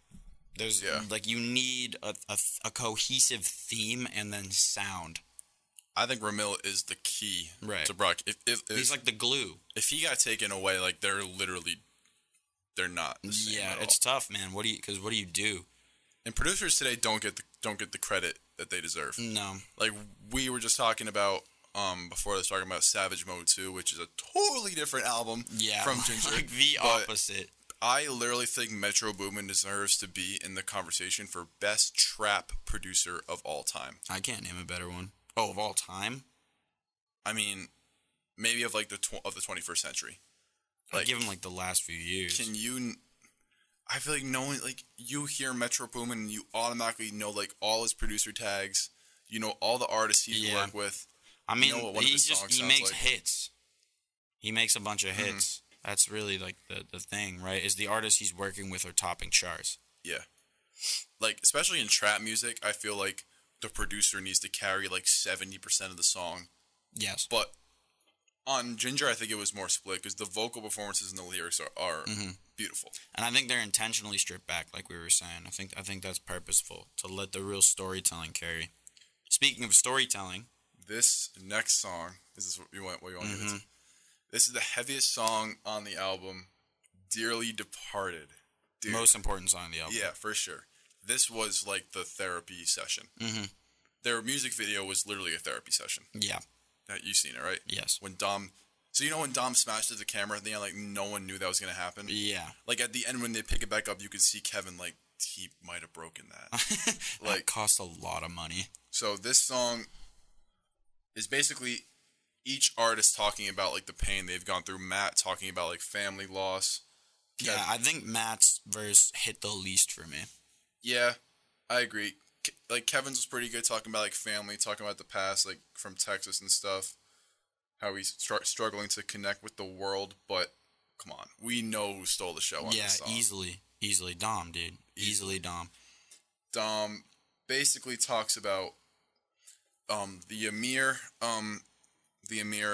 There's like you need a cohesive theme and then sound. I think Ramil is the key to Brock. If he's like the glue. If he got taken away, like they're not the same at all. It's tough, man. What do you do? And producers today don't get the credit that they deserve. No. Like we were just talking about before this, talking about Savage Mode 2, which is a totally different album from Ginger. Like the opposite. I literally think Metro Boomin deserves to be in the conversation for best trap producer of all time. I can't name a better one. Oh, of all time? I mean, maybe of like the 21st century. Like, I'd give him like the last few years. Can you? I feel like knowing, like, you hear Metro Boomin and you automatically know like all his producer tags. You know all the artists he's worked with. I mean, he makes hits. He makes a bunch of hits. That's really like the thing, right? Is the artists he's working with are topping charts. Yeah. Like, especially in trap music, I feel like the producer needs to carry like 70% of the song. Yes. But on Ginger, I think it was more split because the vocal performances and the lyrics are beautiful. And I think they're intentionally stripped back, like we were saying. I think that's purposeful, to let the real storytelling carry. Speaking of storytelling, this next song, is this what you want to get into? This is the heaviest song on the album, Dearly Departed. Dude. Most important song on the album. Yeah, for sure. This was like the therapy session. Their music video was literally a therapy session. Yeah. You've seen it, right? Yes. When Dom smashed at the camera at the end, like no one knew that was going to happen? Yeah. Like at the end when they pick it back up, you could see Kevin, like, he might have broken that. Like, that cost a lot of money. So this song is basically each artist talking about like the pain they've gone through. Matt talking about like family loss. Yeah, I think Matt's verse hit the least for me. Yeah, I agree. Like Kevin's was pretty good, talking about like family, talking about the past, like from Texas and stuff. How he's struggling to connect with the world, but come on, we know who stole the show on this song. Yeah, easily Dom, dude. Easily Dom. Dom basically talks about the Amir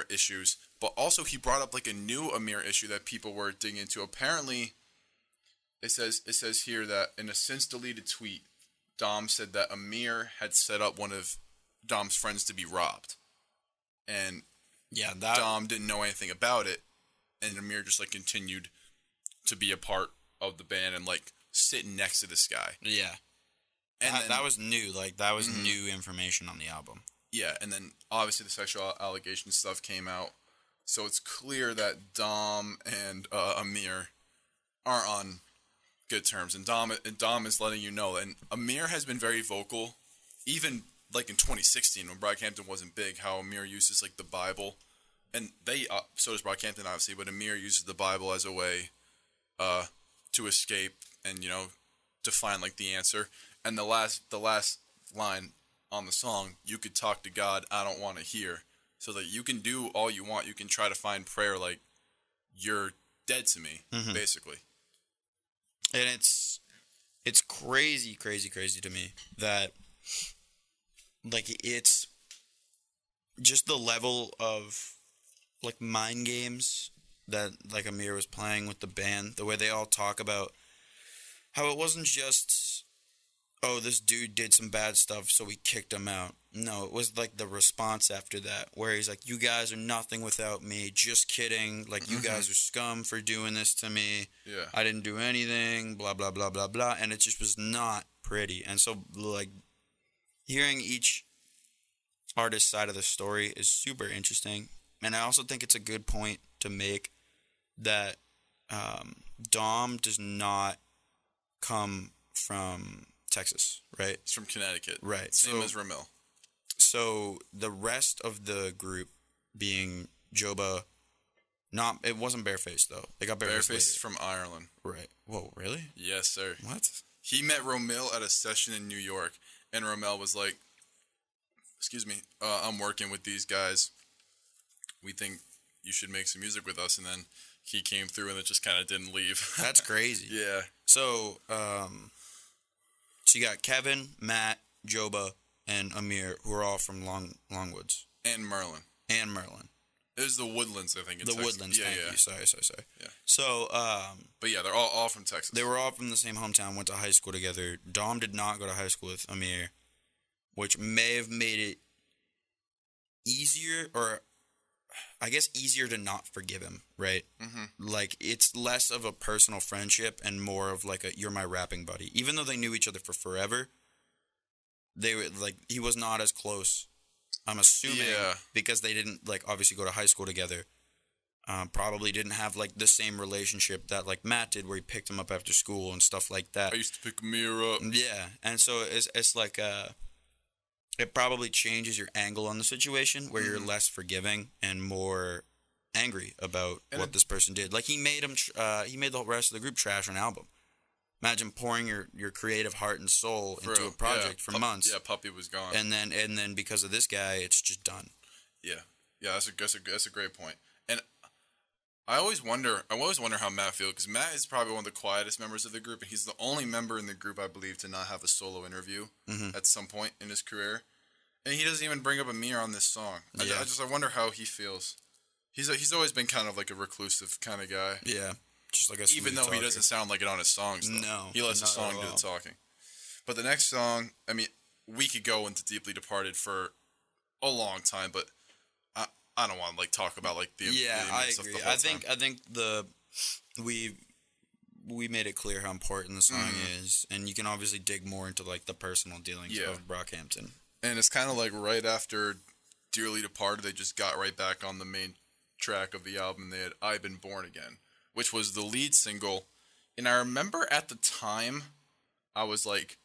issues, but also he brought up like a new Amir issue that people were digging into. Apparently, it says here that in a since deleted tweet, Dom said that Amir had set up one of Dom's friends to be robbed, and Dom didn't know anything about it, and Amir just like continued to be a part of the band and like sitting next to this guy. Yeah, and that was new. Like that was new information on the album. Yeah, and then obviously the sexual allegation stuff came out, so it's clear that Dom and Amir aren't on good terms, and Dom is letting you know. And Amir has been very vocal, even like in 2016 when Brockhampton wasn't big, how Amir uses like the Bible, and so does Brockhampton obviously, but Amir uses the Bible as a way to escape and to find like the answer. And the last line on the song, "You could talk to God, I don't want to hear," so that you can do all you want. You can try to find prayer, like you're dead to me, basically. And it's crazy to me that like it's just the level of like mind games that like Amir was playing with the band, the way they all talk about how it wasn't just, oh, this dude did some bad stuff, so we kicked him out. No, it was like the response after that, where he's like, you guys are nothing without me. Just kidding. Like, you guys are scum for doing this to me. Yeah. I didn't do anything, blah, blah, blah, blah, blah. And it just was not pretty. And so, like, hearing each artist's side of the story is super interesting. And I also think it's a good point to make that Dom does not come from Texas, right? It's from Connecticut. Right. Same as Ramil. So the rest of the group being Joba, it wasn't Bareface though. They got Bareface. Bareface is from Ireland. Right. Whoa, really? Yes, sir. What? He met Ramil at a session in New York, and Ramil was like, "Excuse me, I'm working with these guys. We think you should make some music with us." And then he came through, and it just kind of didn't leave. That's crazy. Yeah. So, so you got Kevin, Matt, Joba, and Amir, who are all from Longwoods. And Merlin. It was the Woodlands, I think. In The Texas. Woodlands, thank you. Sorry. Yeah. So, but yeah, they're all from Texas. they were all from the same hometown, went to high school together. Dom did not go to high school with Amir, which may have made it easier, or I guess easier to not forgive him, right? Mm-hmm. Like, it's less of a personal friendship and more of like a, you're my rapping buddy. Even though they knew each other for forever, they were like, he was not as close, I'm assuming, because they didn't, like, obviously go to high school together. Probably didn't have, like, the same relationship that, like, Matt did, where he picked him up after school and stuff like that. I used to pick Amir up. Yeah, and so it's like, it probably changes your angle on the situation, where you're less forgiving and more angry about what this person did. Like, he made the rest of the group trash an album. Imagine pouring your creative heart and soul into a project for months. Yeah, Puppy was gone. And then because of this guy, it's just done. Yeah, that's a great point. And I always wonder how Matt feels, because Matt is probably one of the quietest members of the group, and he's the only member in the group, I believe, to not have a solo interview at some point in his career. And he doesn't even bring up Amir on this song. I wonder how he feels. He's always been kind of like a reclusive kind of guy. Yeah. Just like a even though he doesn't sound like it on his songs, though. No. He lets the song do the talking. But the next song, I mean, we could go into Deeply Departed for a long time, but I don't want to like talk about like the I agree. I think we made it clear how important the song is, and you can obviously dig more into like the personal dealings of Brockhampton. And it's kind of like right after Dearly Departed, they just got right back on the main track of the album. They had I've Been Born Again, which was the lead single. And I remember at the time, I was like,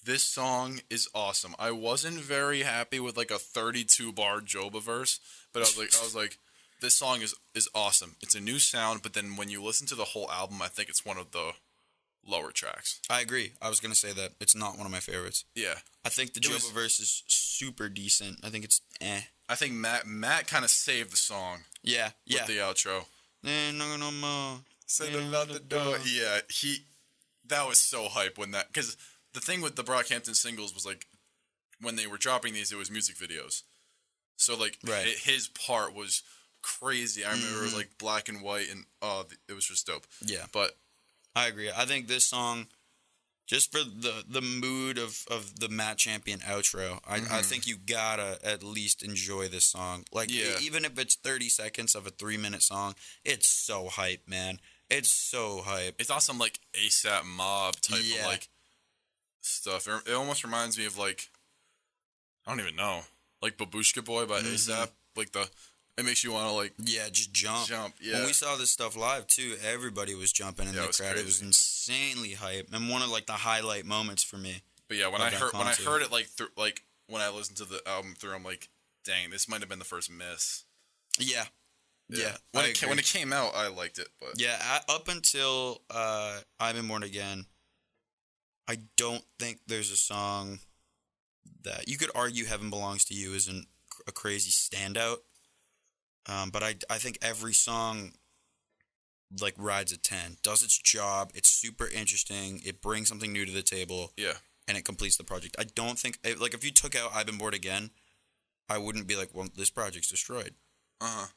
this song is awesome. I wasn't very happy with like a 32-bar Joba verse, but I was like, this song is awesome. It's a new sound, but then when you listen to the whole album, I think it's one of the lower tracks. I agree. I was going to say that. It's not one of my favorites. Yeah. I think the Joba verse is super decent. I think it's I think Matt kind of saved the song. Yeah. With the outro. No more. Send him out the door. Yeah, that was so hype when that, because the thing with the Brockhampton singles was like, when they were dropping these, it was music videos. So like, his part was crazy. I remember it was like black and white, and it was just dope. Yeah. But I agree. I think this song, just for the mood of the Matt Champion outro, I think you gotta at least enjoy this song. Like, even if it's 30 seconds of a 3-minute song, it's so hype, man. It's so hype. It's not some like ASAP Mob type of like stuff. It almost reminds me of like, I don't even know, like Babushka Boy by ASAP. Like it makes you want to like just jump. Yeah. When we saw this stuff live too, everybody was jumping in the crowd. Crazy. It was insanely hype, and one of like the highlight moments for me. But yeah, when I heard it like when I listened to the album through, I'm like, dang, this might have been the first miss. Yeah. When it came out, I liked it, but up until I've Been Born Again, I don't think there's a song that you could argue Heaven Belongs to You isn't a crazy standout. But I think every song like rides a 10, does its job. It's super interesting. It brings something new to the table. Yeah, and it completes the project. I don't think like if you took out I've Been Born Again, I wouldn't be like, well, this project's destroyed.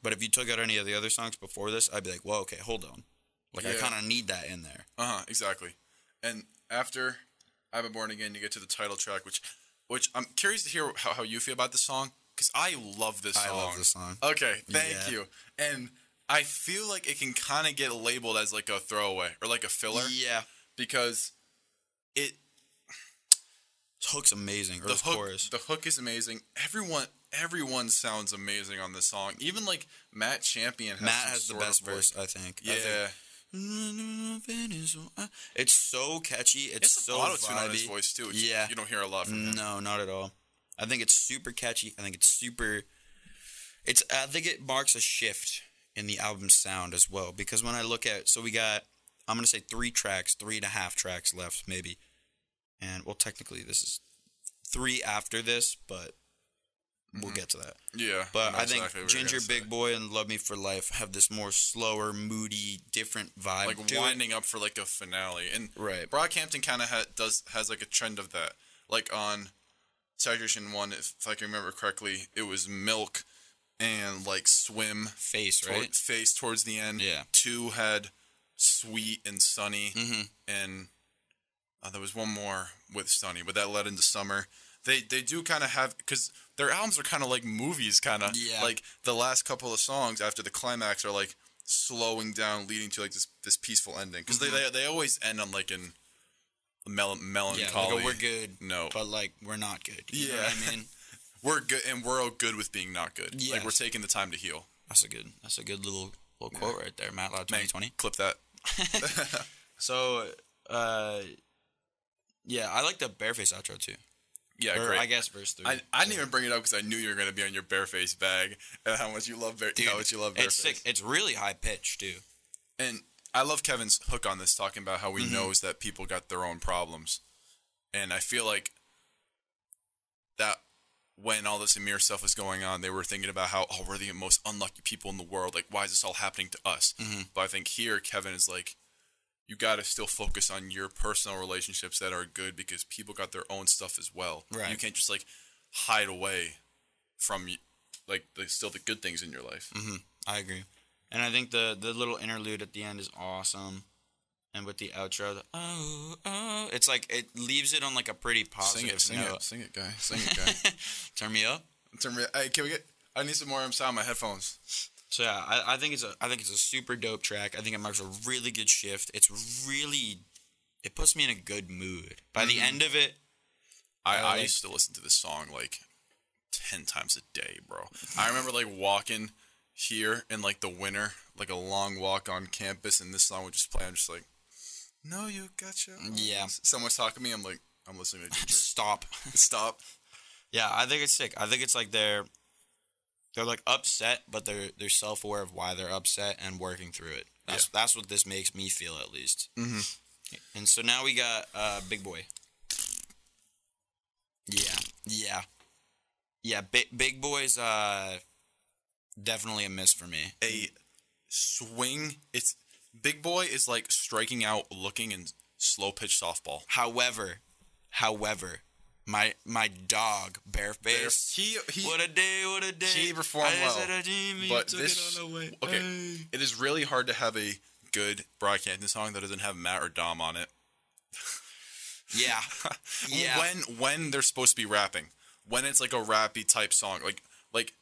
But if you took out any of the other songs before this, I'd be like, well, okay, hold on. Like, I kind of need that in there. Exactly. And after I've Been Born Again, you get to the title track, which I'm curious to hear how you feel about this song, because I love this song. I love this song. Okay, thank you. And I feel like it can kind of get labeled as like a throwaway or like a filler. Yeah. Because the hook's amazing. Or the chorus. The hook is amazing. Everyone sounds amazing on this song. Even like Matt Champion has the best verse, I think. Yeah. It's so catchy. It's so auto-tune on his voice too. Which you don't hear a lot from him. No, not at all. I think it's super catchy. I think I think it marks a shift in the album's sound as well. Because when I look at, so we got, I'm going to say 3.5 tracks left, maybe. And, well, technically this is 3 after this, but we'll get to that. Yeah. But I think Ginger, Big Boy, and Love Me for Life have this more slower, moody, different vibe. Like winding up for like a finale. And Brockhampton kind of has like a trend of that. Like on Saturation 1, if I can remember correctly, it was Milk and like Swim. Face, right? Face towards the end. Yeah. 2 had Sweet and Sunny. And there was one more with Sunny, but that led into Summer. They do kind of have, because their albums are kind of like movies, kind of. Yeah. Like the last couple of songs after the climax are like slowing down, leading to like this peaceful ending. Because they always end on like in melancholy. Yeah, like we're good. No, but like we're not good. You know what I mean, we're good, and we're all good with being not good. Yes. Like we're taking the time to heal. That's a good little quote right there, Matt Loud 2020. Clip that. So, yeah, I like the Bareface outro too. Yeah, or, great. I guess verse 3. I didn't even bring it up because I knew you were going to be on your Bareface bag and how much you love Bareface. It's sick. It's really high pitched too. And I love Kevin's hook on this, talking about how he knows that people got their own problems. And I feel like that when all this Amir stuff was going on, they were thinking about how, we're the most unlucky people in the world. Like, why is this all happening to us? But I think here, Kevin is like, you got to still focus on your personal relationships that are good because people got their own stuff as well. Right. You can't just, like, hide away from, like, still the good things in your life. I agree. And I think the little interlude at the end is awesome. And with the outro, it's like, it leaves it on like a pretty positive note. Sing it, guy. Sing it, guy. Turn me up. Hey, can we get? I need some more sound on my headphones. So yeah, I think it's a super dope track. I think it marks a really good shift. It puts me in a good mood. By the end of it, I used to listen to this song like 10 times a day, bro. I remember like walking here in like the winter, like a long walk on campus, and this song would just play. I'm just like, no, you gotcha. Yeah. Someone's talking to me. I'm like, I'm listening to Ginger. Stop. Yeah, I think it's sick. I think it's like they're like upset, but they're self-aware of why they're upset and working through it. That's what this makes me feel, at least. And so now we got Big Boy. Yeah. Big Boy's definitely a miss for me. A swing. It's Big Boy is like striking out, looking in slow pitch softball. However, my dog Bareface. He what a day. He performed well. But this okay. It is really hard to have a good Brockhampton song that doesn't have Matt or Dom on it. Yeah. When they're supposed to be rapping, when it's like a rappy type song, like.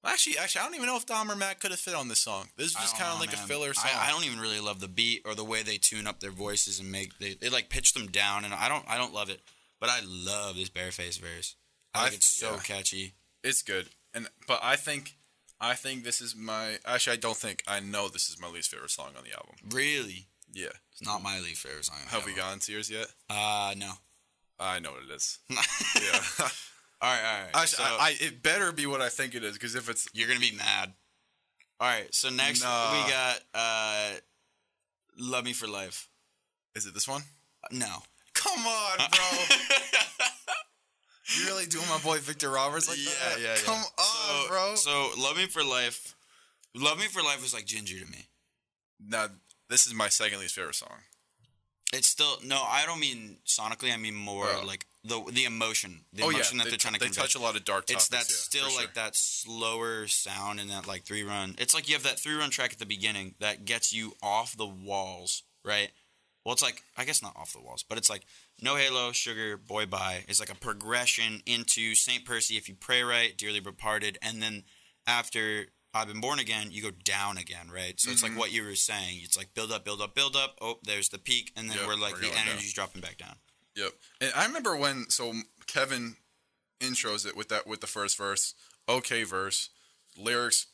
Actually, I don't even know if Dom or Matt could have fit on this song. This is just kind of like a filler song. I don't even really love the beat or the way they tune up their voices and they like pitch them down, and I don't love it. But I love this Bareface verse. I think it's so catchy. It's good, but I think this is my. Actually, I don't think. I know this is my least favorite song on the album. Really? Yeah. It's not my least favorite song on the album. album. We gotten to yours yet? No. I know what it is. Yeah. All right. Actually, it better be what I think it is, because if it's... You're going to be mad. All right, so next we got Love Me For Life. Is it this one? No. Come on, bro. You really doing my boy Victor Roberts like that? Yeah. Come on, bro. So, Love Me For Life is like Ginger to me. Now, this is my second least favorite song. It's still... No, I don't mean sonically. I mean more like... The emotion, that they're trying to convey. They touch a lot of dark topics. It's that still like that slower sound and that like 3-run. It's like you have that 3-run track at the beginning that gets you off the walls, right? Well, it's like, I guess not off the walls, but it's like No Halo, Sugar, Boy Bye is like a progression into St. Percy, If You Pray Right, Dearly Departed, and then after I've Been Born Again, you go down again, right? So it's like what you were saying. It's like build up. Oh, there's the peak, and then we're like the energy's dropping back down. Yep. And I remember when Kevin intros it with the first verse, okay verse, lyrics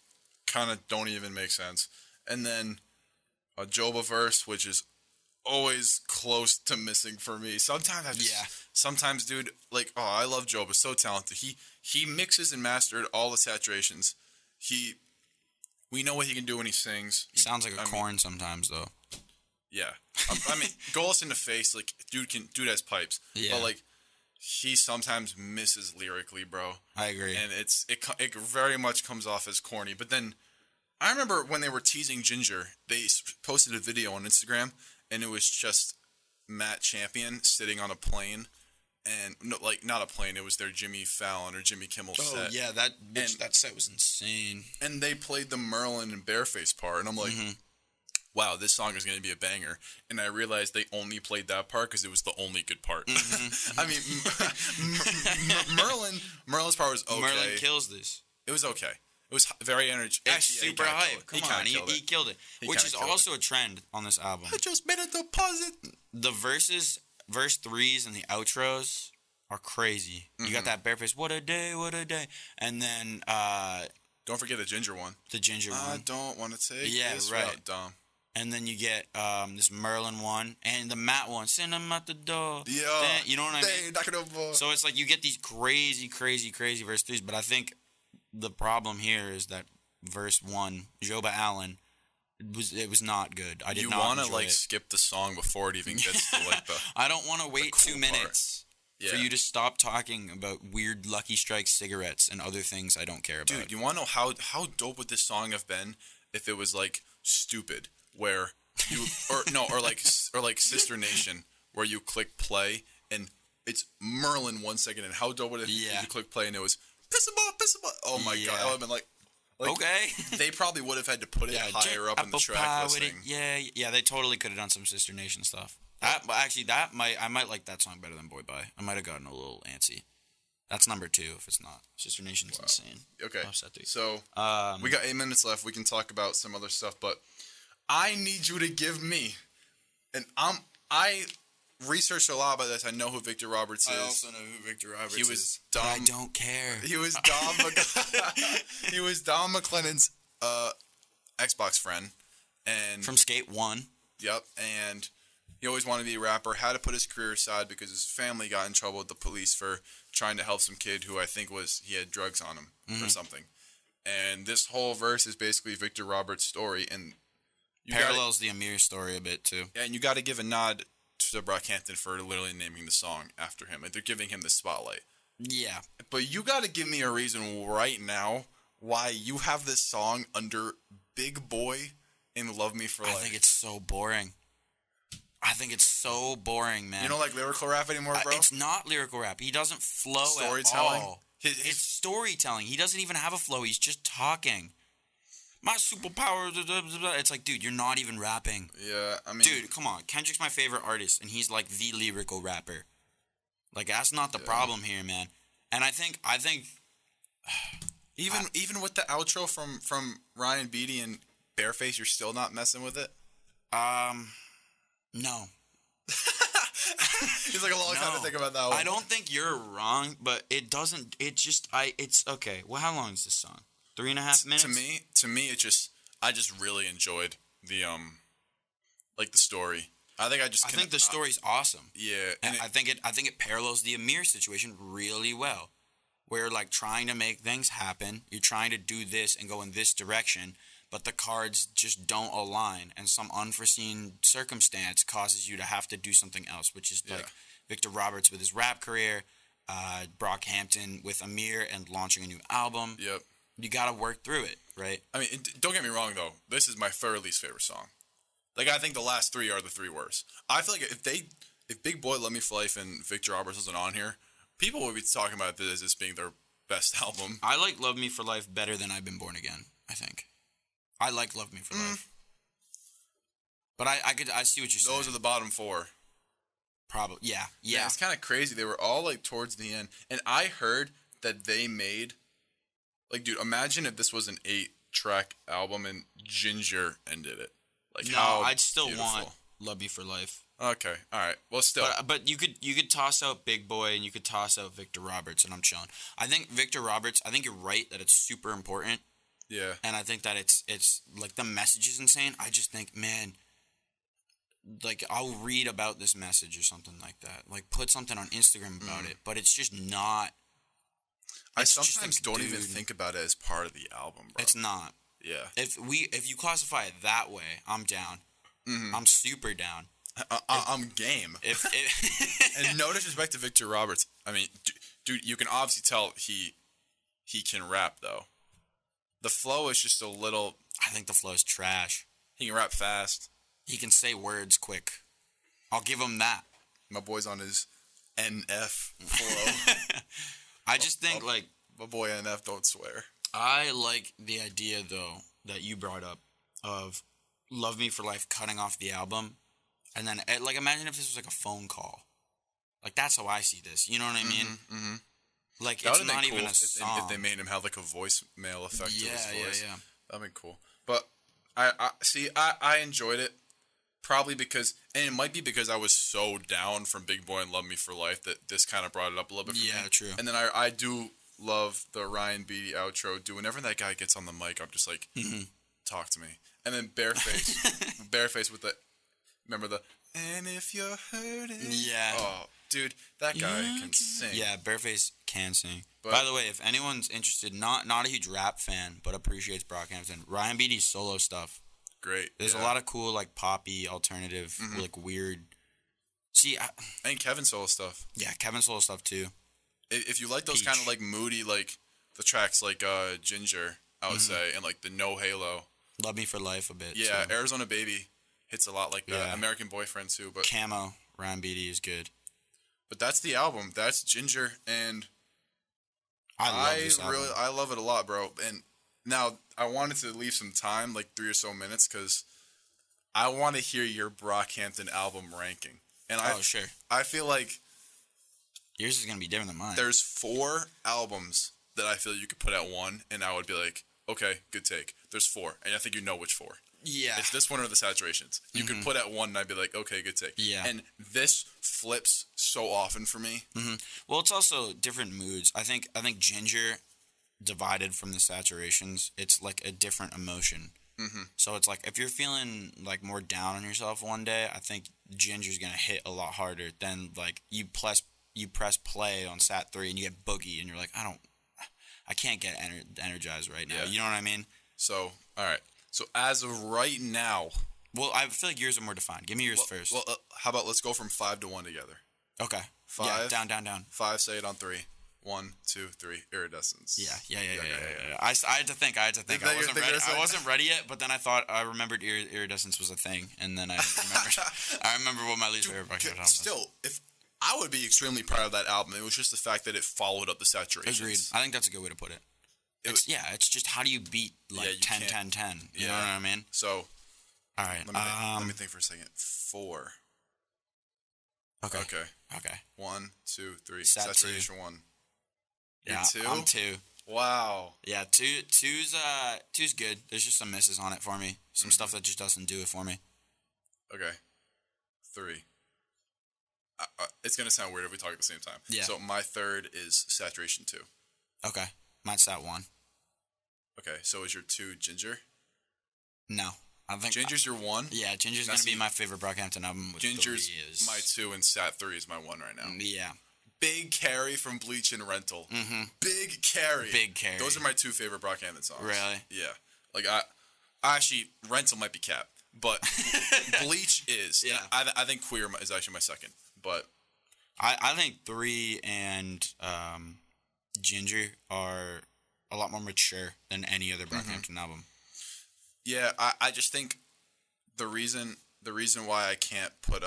kind of don't even make sense, and then a Joba verse, which is always close to missing for me. Sometimes, dude, like, I love Joba, so talented. He mixes and mastered all the saturations. We know what he can do when he sings. He sounds like a corn sometimes, though. Yeah, I mean, Golos in the face, like, dude has pipes. Yeah. But, like, he sometimes misses lyrically, bro. I agree. And it very much comes off as corny. But then, I remember when they were teasing Ginger, they posted a video on Instagram, and it was just Matt Champion sitting on a plane and no, like not a plane. It was their Jimmy Fallon or Jimmy Kimmel set. Oh yeah, that set was insane. And they played the Merlin and Bareface part, and I'm like, wow, this song is going to be a banger. And I realized they only played that part because it was the only good part. I mean, Merlin's part was okay. Merlin kills this. It was okay. It was very energetic. It's super hype. Come on, he killed it. Which is also a trend on this album. I just made a deposit. The verse 3s and the outros are crazy. You got that Bareface, what a day, and then don't forget the ginger one. The ginger one. I don't want to take this right. Dumb. And then you get this Merlin one and the Matt one. Send him out the door. Yeah. You know what I mean? So it's like you get these crazy verse 3s, but I think the problem here is that verse 1, Joba Allen, it was not good. I did not want enjoy to it. Skip the song before it even gets to like the. I don't want to wait cool 2 minutes for you to stop talking about weird Lucky Strike cigarettes and other things I don't care about. Dude, you want to know how dope would this song have been if it was like Stupid, where you or like Sister Nation, where you click play and it's Merlin 1 second, and how dope would it be if you click play and it was piss him off. Oh my god, I would have been like okay. They probably would have had to put it higher up in the track listing. Yeah, they totally could have done some Sister Nation stuff. I might like that song better than Boy Bye. I might have gotten a little antsy. That's number 2 if it's not. Sister Nation's insane. Okay, so we got 8 minutes left. We can talk about some other stuff, but I need you to give me, and I researched a lot about this. I know who Victor Roberts is. I also know who Victor Roberts is. He was Dom. I don't care. He was he was Don McLennan's Xbox friend, and from Skate 1. Yep, and he always wanted to be a rapper. Had to put his career aside because his family got in trouble with the police for trying to help some kid who I think he had drugs on him or something. And this whole verse is basically Victor Roberts' story, and parallels the Amir story a bit too. Yeah, and you got to give a nod to Brockhampton for literally naming the song after him. Like, they're giving him the spotlight. Yeah. But you got to give me a reason right now why you have this song under Big Boy in Love Me For Life. I think it's so boring. Man. You don't like lyrical rap anymore, bro? It's not lyrical rap. He doesn't flow storytelling? at all. It's storytelling. He doesn't even have a flow. He's just talking. My superpower. It's like, dude, you're not even rapping. Yeah, I mean, dude, come on. Kendrick's my favorite artist, and he's like the lyrical rapper. Like, that's not the problem here, man. And I think even with the outro from Ryan Beatty and Bareface, you're still not messing with it. No. It's like a long time to think about that one. I don't think you're wrong, but it doesn't. It's okay. Well, how long is this song? 3.5 minutes. To me, I just really enjoyed the like the story. I think the story's awesome. Yeah, and I think it parallels the Amir situation really well. Where you're like trying to make things happen, you're trying to do this and go in this direction, but the cards just don't align, and some unforeseen circumstance causes you to have to do something else, which is like Victor Roberts with his rap career, Brockhampton with Amir and launching a new album. Yep. You got to work through it, right? I mean, don't get me wrong, though. This is my third least favorite song. Like, I think the last 3 are the 3 worst. I feel like if Big Boy, Let Me For Life, and Victor Roberts wasn't on here, people would be talking about this as this being their best album. I like Love Me For Life better than I've Been Born Again, I think. I like Love Me For Life. But I see what you're saying. Those are the bottom 4. Probably, yeah. It's kind of crazy. They were all, like, towards the end. And I heard that they made... Like, dude, imagine if this was an 8-track album and Ginger ended it. Like, no, I'd still want Love Me For Life. Okay, all right. Well, still. But you could toss out Big Boy and you could toss out Victor Roberts, and I'm chilling. I think Victor Roberts, I think you're right that it's super important. Yeah. And I think that it's like the message is insane. I just think, man, like I'll read about this message or something like that. Like put something on Instagram about it, but it's just not. I sometimes don't even think about it as part of the album, bro. It's not. Yeah. If you classify it that way, I'm down. Mm-hmm. I'm super down. I'm game. And no disrespect to Victor Roberts. I mean, dude, you can obviously tell he can rap though. The flow is just a little. I think the flow is trash. He can rap fast. He can say words quick. I'll give him that. My boy's on his NF flow. I just think, like... My boy NF, don't swear. I like the idea, though, that you brought up of Love Me for Life cutting off the album. And then, like, imagine if this was, like, a phone call. Like, that's how I see this. You know what I mean? Mm-hmm. Like, that it's not even a song. If they made him have, like, a voicemail effect to his voice. Yeah. That'd be cool. But, I enjoyed it. Probably because, and it might be because I was so down from Big Boy and Love Me for Life that this kind of brought it up a little bit for me. Yeah, true. And then I do love the Ryan Beatty outro. Whenever that guy gets on the mic, I'm just like, talk to me. And then Bareface with the, remember the, and if you're hurting. Yeah. Oh, dude, that guy can sing. Yeah, Bareface can sing. But, by the way, if anyone's interested, not a huge rap fan, but appreciates Brockhampton, Ryan Beatty's solo stuff. Great. There's a lot of cool, like, poppy, alternative, like, weird. See, and Kevin solo stuff. Yeah, Kevin solo stuff, too. If you like those kind of, like, moody, like, the tracks like Ginger, I would say, and, like, the No Halo. Love Me for Life a bit, yeah, too. Arizona Baby hits a lot like that. Yeah. American Boyfriend, too. But Camo, Ryan Beatty is good. But that's the album. That's Ginger, and I love this album. I love it a lot, bro. And now, I wanted to leave some time, like 3 or so minutes, because I want to hear your Brockhampton album ranking. And sure. I feel like yours is going to be different than mine. There's 4 albums that I feel you could put at 1, and I would be like, okay, good take. There's 4, and I think you know which 4. Yeah. It's this one or the Saturations. You could put at 1, and I'd be like, okay, good take. Yeah. And this flips so often for me. Well, it's also different moods. I think Ginger, divided from the Saturations, it's like a different emotion. So it's like if you're feeling like more down on yourself one day, I think Ginger's gonna hit a lot harder than like you press play on Sat 3 and you get Boogie and you're like I can't get energized right now. Yeah. You know what I mean? So all right. So as of right now, well, I feel like yours are more defined. Give me yours first. Well, how about let's go from 5 to 1 together? Okay. 5. Yeah, down. 5. Say it on 3. 1, 2, 3. Iridescence. Yeah. I had to think. I wasn't ready. I wasn't ready yet, but then I remembered Iridescence was a thing, and then I remember what my least favorite Brockhampton album was. Still, if I would be extremely proud of that album, it was just the fact that it followed up the Saturations. Agreed. I think that's a good way to put it. It's just how do you beat like 10, 10, 10? You know what I mean? So, all right. Let me think for a second. 4. Okay. 1, 2, 3. Saturation 1. Yeah, 2? I'm 2. Wow. Yeah, two's good. There's just some misses on it for me. Some stuff that just doesn't do it for me. Okay. 3. It's gonna sound weird if we talk at the same time. Yeah. So my 3rd is Saturation 2. Okay. Mine's Sat 1. Okay. So is your 2 Ginger? No. I think Ginger's your 1? Yeah, Ginger's going to be my favorite Brockhampton album. Ginger's my 2 and Sat 3 is my 1 right now. Yeah. Big Carry from Bleach and Rental. Big Carry. Those are my 2 favorite Brockhampton songs. Really? Yeah. Like actually, Rental might be cap, but Bleach is. Yeah. I think Queer is actually my 2nd, but I think 3 and Ginger are a lot more mature than any other Brockhampton album. Yeah, I just think the reason why I can't put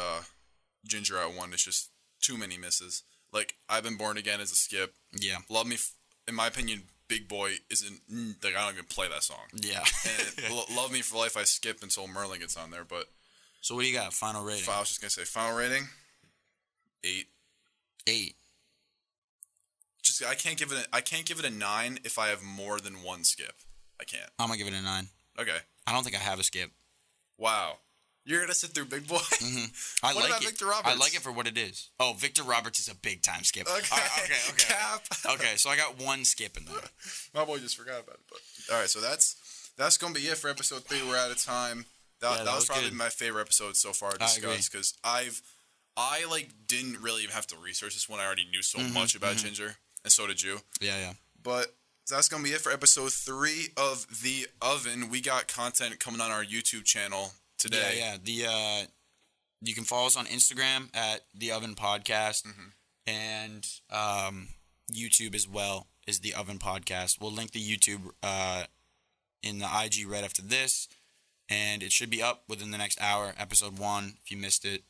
Ginger at 1 is just too many misses. Like, I've Been Born Again is a skip. Yeah. Love Me, in my opinion, Big Boy isn't, like, I don't even play that song. Yeah. And Love Me for Life I skip until Merlin gets on there, but. So what do you got? Final rating? I was just going to say, final rating, 8. 8. Just, I can't give it a 9 if I have more than 1 skip. I can't. I'm going to give it a 9. Okay. I don't think I have a skip. Wow. You're going to sit through Big Boy? I what like about it. Victor Roberts? I like it for what it is. Oh, Victor Roberts is a big time skip. Okay. Okay. Cap. Okay, so I got 1 skip in there. My boy just forgot about it. But all right, so that's going to be it for episode 3. We're out of time. That was probably my favorite episode so far to discuss because I didn't really even have to research this one. I already knew so much about Ginger, and so did you. Yeah. But that's going to be it for episode 3 of The Oven. We got content coming on our YouTube channel today. Yeah. You can follow us on Instagram at The Oven Podcast, and YouTube as well is The Oven Podcast. We'll link the YouTube in the IG right after this, and it should be up within the next hour, episode 1, if you missed it.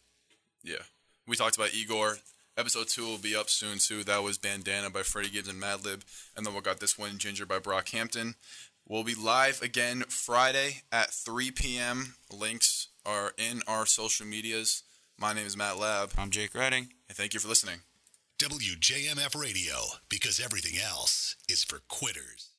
Yeah. We talked about Igor. Episode 2 will be up soon, too. That was Bandana by Freddie Gibbs and Madlib. And then we got this one, Ginger by Brockhampton. We'll be live again Friday at 3 p.m. Links are in our social medias. My name is Matt Lab. I'm Jake Redding. And thank you for listening. WJMF Radio, because everything else is for quitters.